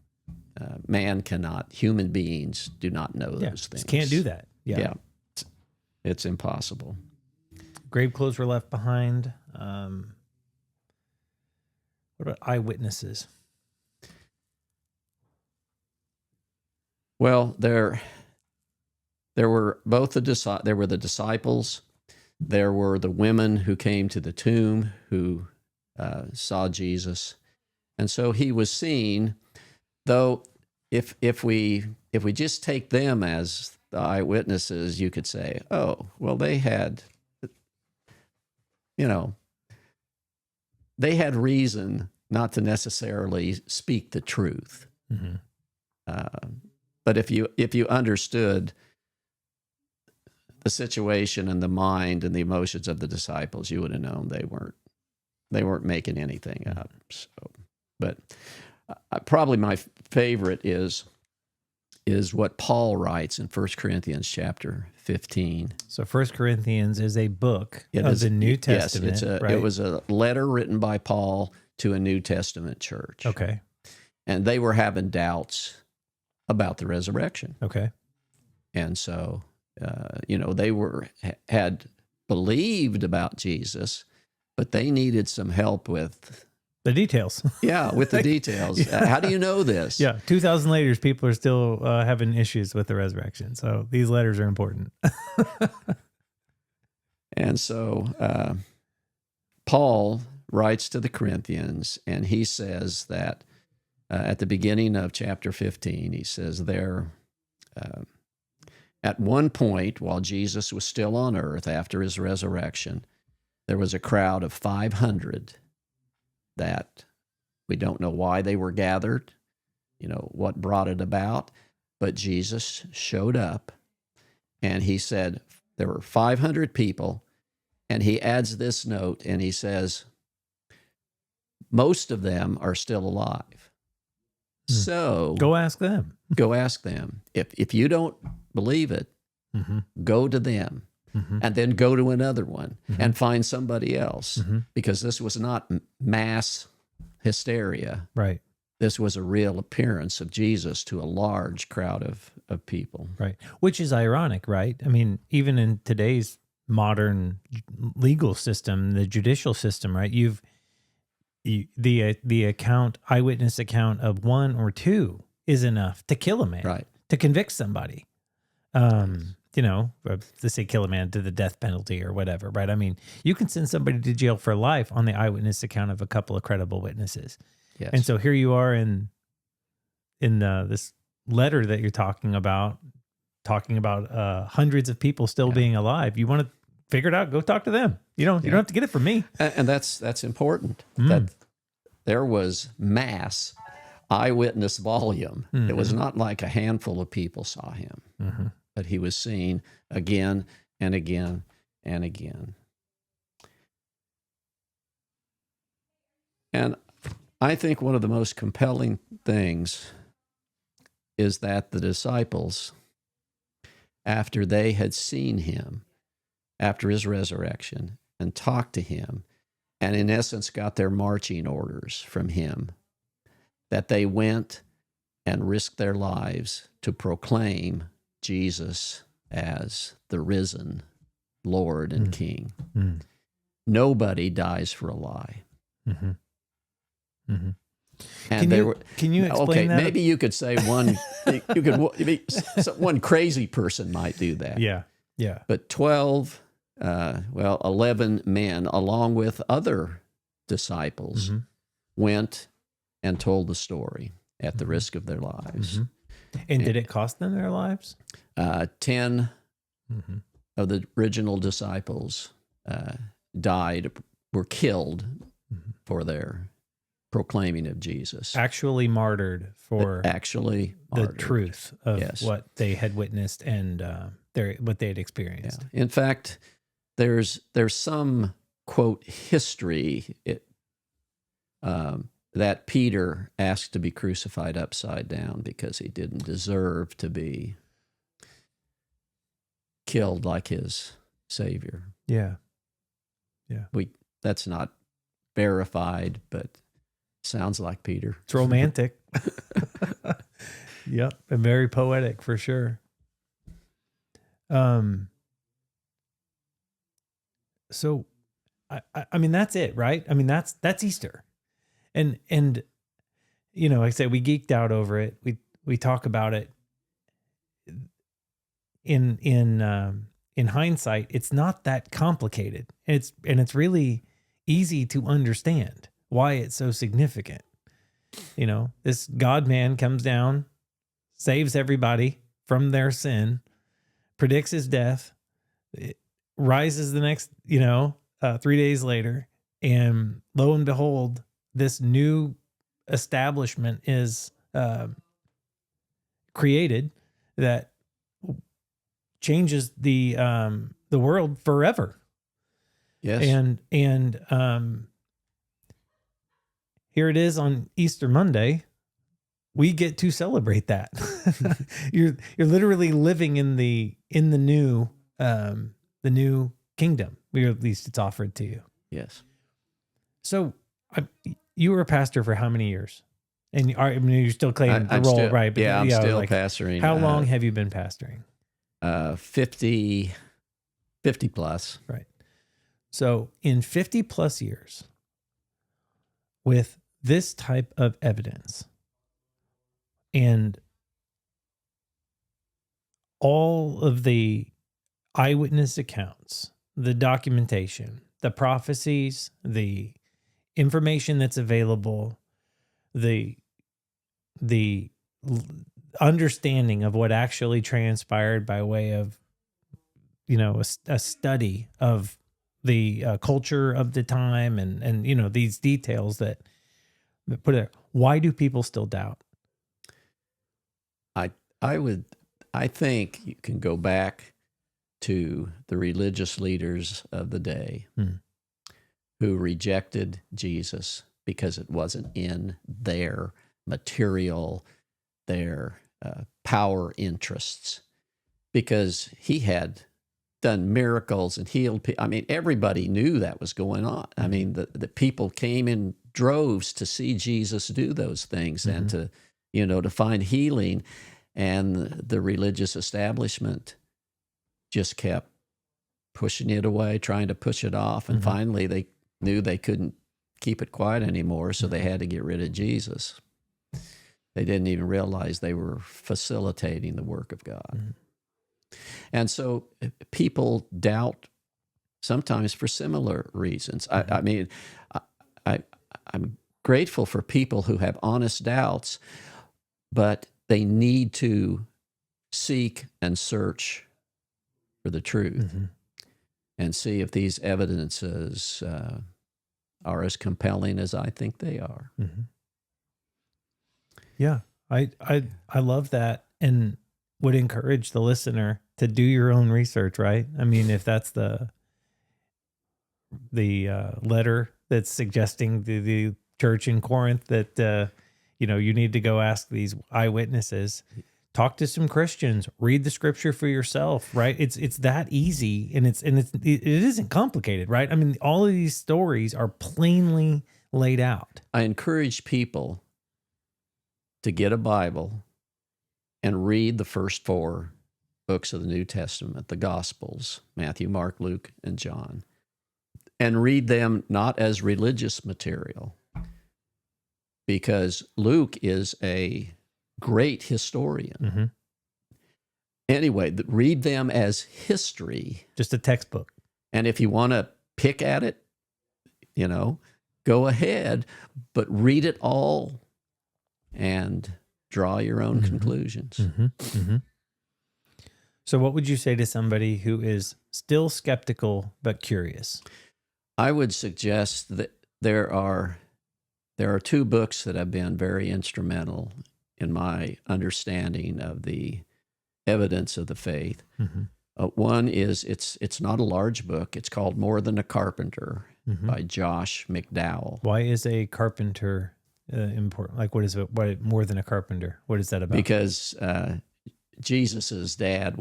human beings do not know those things. Can't do that. Yeah. It's impossible. Grave clothes were left behind. What about eyewitnesses? Well, there were the disciples. There were the women who came to the tomb who saw Jesus, and so he was seen. Though, if we just take them as the eyewitnesses, you could say, oh, well, they had reason not to necessarily speak the truth. But if you understood the situation and the mind and the emotions of the disciples, you would have known they weren't making anything up. So, but probably my favorite is what Paul writes in 1 Corinthians chapter 15. So 1 Corinthians is a book of the New Testament. Yes, right? It was a letter written by Paul to a New Testament church. Okay. And they were having doubts about the resurrection. Okay. And so, they had believed about Jesus, but they needed some help with the details. Yeah, with the details. How do you know this? Yeah, 2,000 later, people are still having issues with the resurrection. So these letters are important. And so Paul writes to the Corinthians, and he says that at the beginning of chapter 15, he says there, at one point, while Jesus was still on earth after his resurrection, there was a crowd of 500 that we don't know why they were gathered, what brought it about, but Jesus showed up, and he said there were 500 people, and he adds this note, and he says, most of them are still alive. So go ask them. Go ask them. If you don't believe it, go to them. And then go to another one and find somebody else, because this was not mass hysteria. Right. this was a real appearance of Jesus to a large crowd of people. Right. Which is ironic, right? I mean, even in today's modern legal system, the judicial system, right? The eyewitness account of one or two is enough to kill a man, Right. to convict somebody. To say kill a man to the death penalty or whatever, right? I mean, you can send somebody to jail for life on the eyewitness account of a couple of credible witnesses. Yes. And so here you are in this letter that you're talking about hundreds of people still being alive. You want to figure it out, go talk to them. You don't have to get it from me. And that's important. That there was mass eyewitness volume. It was not like a handful of people saw him, but he was seen again and again and again. And I think one of the most compelling things is that the disciples, after they had seen him, after his resurrection, and talked to him, and in essence got their marching orders from him, that they went and risked their lives to proclaim Jesus as the risen Lord and King. Nobody dies for a lie. And can you explain that? Maybe you could say one crazy person might do that. Yeah. But 11 men, along with other disciples, went and told the story at the risk of their lives. And did it cost them their lives? 10 of the original disciples were killed for their proclaiming of Jesus. Actually martyred for the truth of what they had witnessed and what they had experienced. Yeah. In fact, there's some quote history that Peter asked to be crucified upside down because he didn't deserve to be killed like his Savior. Yeah. That's not verified, but sounds like Peter. It's romantic. Yep, and very poetic for sure. So, I mean, that's it, right? I mean, that's Easter, and like I said, we geeked out over it. We talk about it. In hindsight, it's not that complicated. It's really easy to understand why it's so significant. This God man comes down, saves everybody from their sin, predicts his death, rises the next, 3 days later, and lo and behold, this new establishment is created that changes the world forever. Yes. And here it is on Easter Monday. We get to celebrate that. You're literally living in the new kingdom. Or at least it's offered to you. Yes. So you were a pastor for how many years? And you're still claiming the role, right? But I'm still pastoring. How long have you been pastoring? 50 plus. Right. So in 50 plus years, with this type of evidence and all of the eyewitness accounts, the documentation, the prophecies, the information that's available, the understanding of what actually transpired by way of, a study of the culture of the time and these details that put it. Why do people still doubt? I think you can go back to the religious leaders of the day who rejected Jesus because it wasn't in their material, their power interests, because he had done miracles and healed people. I mean, everybody knew that was going on. I mean, the people came in droves to see Jesus do those things and to, to find healing. And the religious establishment just kept pushing it away, trying to push it off. And finally, they knew they couldn't keep it quiet anymore, so they had to get rid of Jesus. They didn't even realize they were facilitating the work of God. And so people doubt sometimes for similar reasons. I mean, I'm grateful for people who have honest doubts, but they need to seek and search for the truth and see if these evidences are as compelling as I think they are. Yeah, I love that, and would encourage the listener to do your own research, right? I mean, if that's the letter that's suggesting to the church in Corinth that you need to go ask these eyewitnesses, talk to some Christians, read the scripture for yourself, right? It's that easy, and it isn't complicated, right? I mean, all of these stories are plainly laid out. I encourage people to get a Bible and read the first 4 books of the New Testament, the Gospels, Matthew, Mark, Luke, and John, and read them not as religious material, because Luke is a great historian. Anyway, read them as history. Just a textbook. And if you want to pick at it, go ahead, but read it all and draw your own conclusions. So what would you say to somebody who is still skeptical but curious? I would suggest that there are 2 books that have been very instrumental in my understanding of the evidence of the faith. One is, it's not a large book. It's called More Than a Carpenter by Josh McDowell. Why is a carpenter important? Like, what is it? What More Than a Carpenter? What is that about? Because Jesus's dad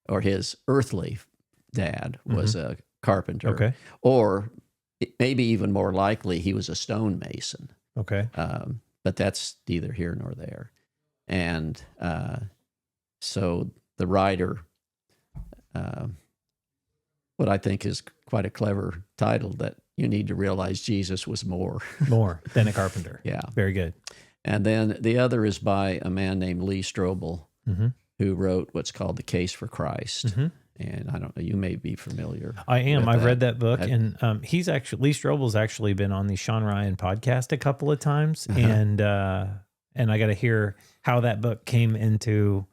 or his earthly dad was a carpenter. Okay. Or maybe even more likely, he was a stonemason. Okay. But that's neither here nor there. And so the writer, what I think is quite a clever title, that you need to realize Jesus was more than a carpenter. Yeah. Very good. And then the other is by a man named Lee Strobel, who wrote what's called The Case for Christ. And I don't know, you may be familiar. I am. I've read that book, and Lee Strobel's actually been on the Sean Ryan podcast a couple of times, and I got to hear how that book came into,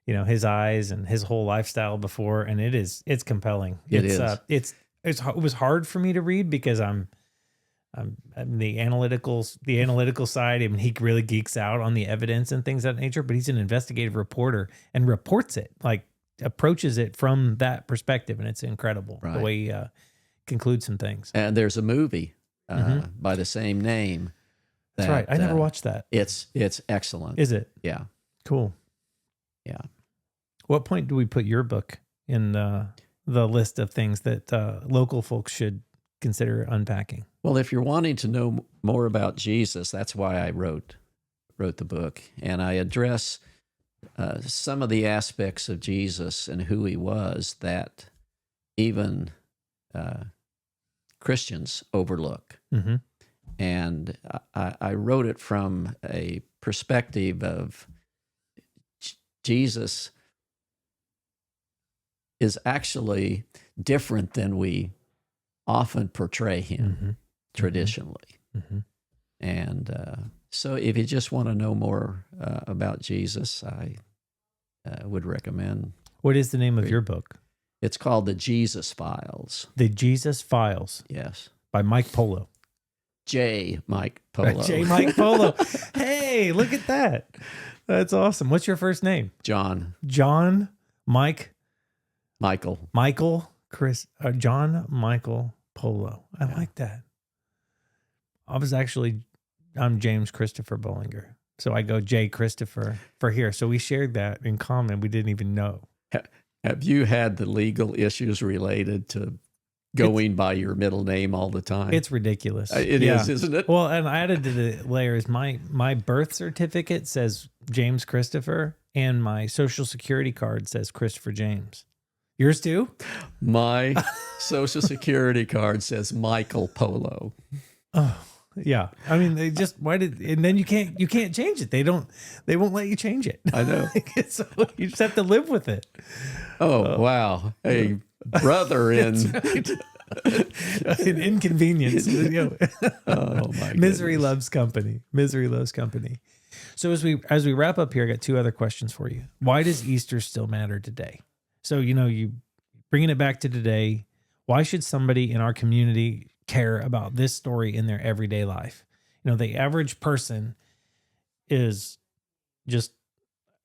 his eyes and his whole lifestyle before, and it's compelling. It was hard for me to read because I'm the analytical side. I mean, he really geeks out on the evidence and things of that nature, but he's an investigative reporter and reports it, like approaches it from that perspective, and it's incredible the way he concludes some things. And there's a movie by the same name. That's right. I never watched that. It's excellent. Is it? Yeah. Cool. Yeah. What point do we put your book in the list of things that local folks should consider unpacking? Well, if you're wanting to know more about Jesus, that's why I wrote the book, and I address some of the aspects of Jesus and who he was that even Christians overlook. And I wrote it from a perspective of Jesus is actually different than we often portray him traditionally. And so if you just want to know more about Jesus, I would recommend. What is the name of your book? It's called The Jesus Files. The Jesus Files. Yes. By Mike Polo. Mike Polo. Mike Polo. Hey, look at that. That's awesome. What's your first name? John. John, Mike. Michael. Chris. John Michael Polo. I like that. I'm James Christopher Bollinger. So I go J. Christopher for here. So we shared that in common. We didn't even know. Have you had the legal issues related to going by your middle name all the time. It's ridiculous. It is, isn't it? Well, and I added to the layers. My birth certificate says James Christopher, and my social security card says Christopher James. Yours too? My social security card says Michael Polo. Oh, yeah. I mean, and then you can't change it. They won't let you change it. I know. So you just have to live with it. Oh, wow. Hey, brother in An inconvenience. oh my Misery goodness. loves company. Misery loves company. So as we wrap up here, I got two other questions for you. Why does Easter still matter today? So, you bringing it back to today, why should somebody in our community care about this story in their everyday life? The average person is just,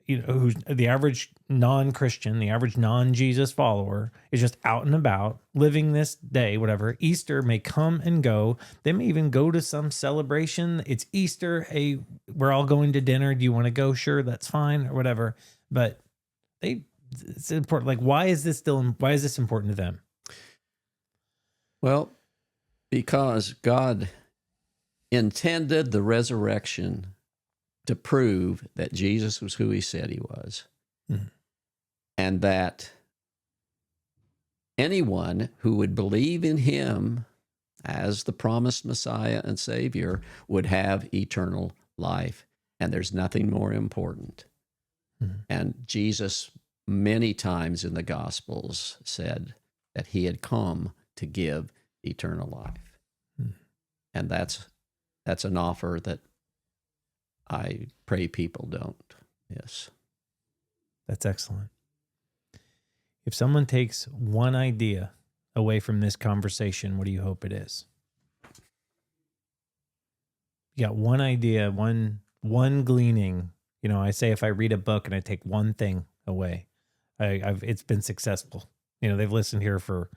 who's the average non-Christian, the average non-Jesus follower is just out and about living this day, whatever. Easter may come and go. They may even go to some celebration. It's Easter. Hey, we're all going to dinner. Do you want to go? Sure, that's fine, or whatever. But it's important. Like, why is this important to them? Well, because God intended the resurrection to prove that Jesus was who he said he was. Mm-hmm. And that anyone who would believe in him as the promised Messiah and Savior would have eternal life. And there's nothing more important. Mm-hmm. And Jesus many times in the Gospels said that he had come to give eternal life. Mm-hmm. And that's an offer that I pray people don't. Yes. That's excellent. If someone takes one idea away from this conversation, what do you hope it is? You got one idea, one gleaning. I say if I read a book and I take one thing away, it's been successful. They've listened here for a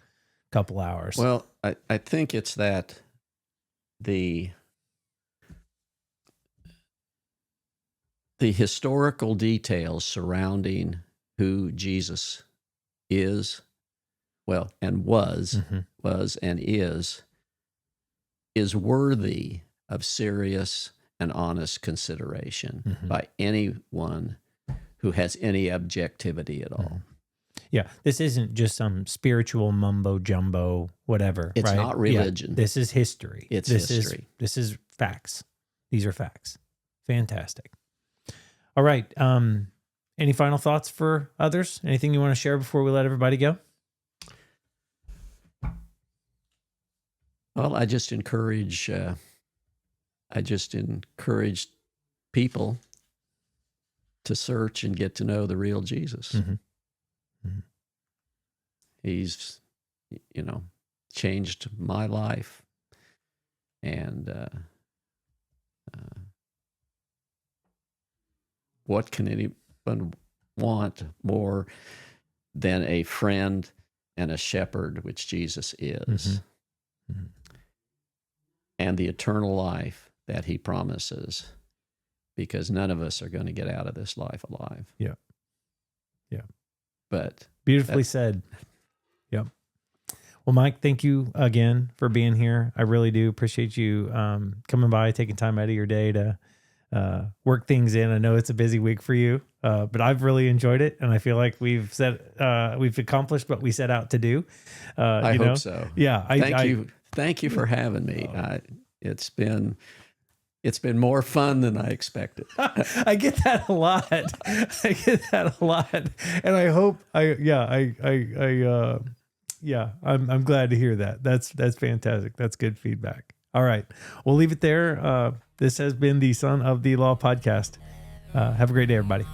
couple hours. Well, I think it's that the historical details surrounding who Jesus is, and was and is worthy of serious and honest consideration by anyone who has any objectivity at all. Yeah, this isn't just some spiritual mumbo jumbo, whatever. It's right? not religion. Yeah, this is history. It's history. This is facts. These are facts. Fantastic. All right. Any final thoughts for others? Anything you want to share before we let everybody go? Well, I just encourage people to search and get to know the real Jesus. Mm-hmm. Mm-hmm. He's, changed my life, and what can anyone want more than a friend and a shepherd, which Jesus is, and the eternal life that he promises, because none of us are going to get out of this life alive. Yeah. Yeah. But beautifully said. Yep. Well, Mike, thank you again for being here. I really do appreciate you coming by, taking time out of your day to work things in. I know it's a busy week for you, but I've really enjoyed it, and I feel like we've accomplished what we set out to do. I hope so. Yeah. Thank you for having me. It's been more fun than I expected. I get that a lot. And I hope I'm glad to hear that. That's fantastic. That's good feedback. All right. We'll leave it there. This has been the Son of the Law podcast. Have a great day, everybody.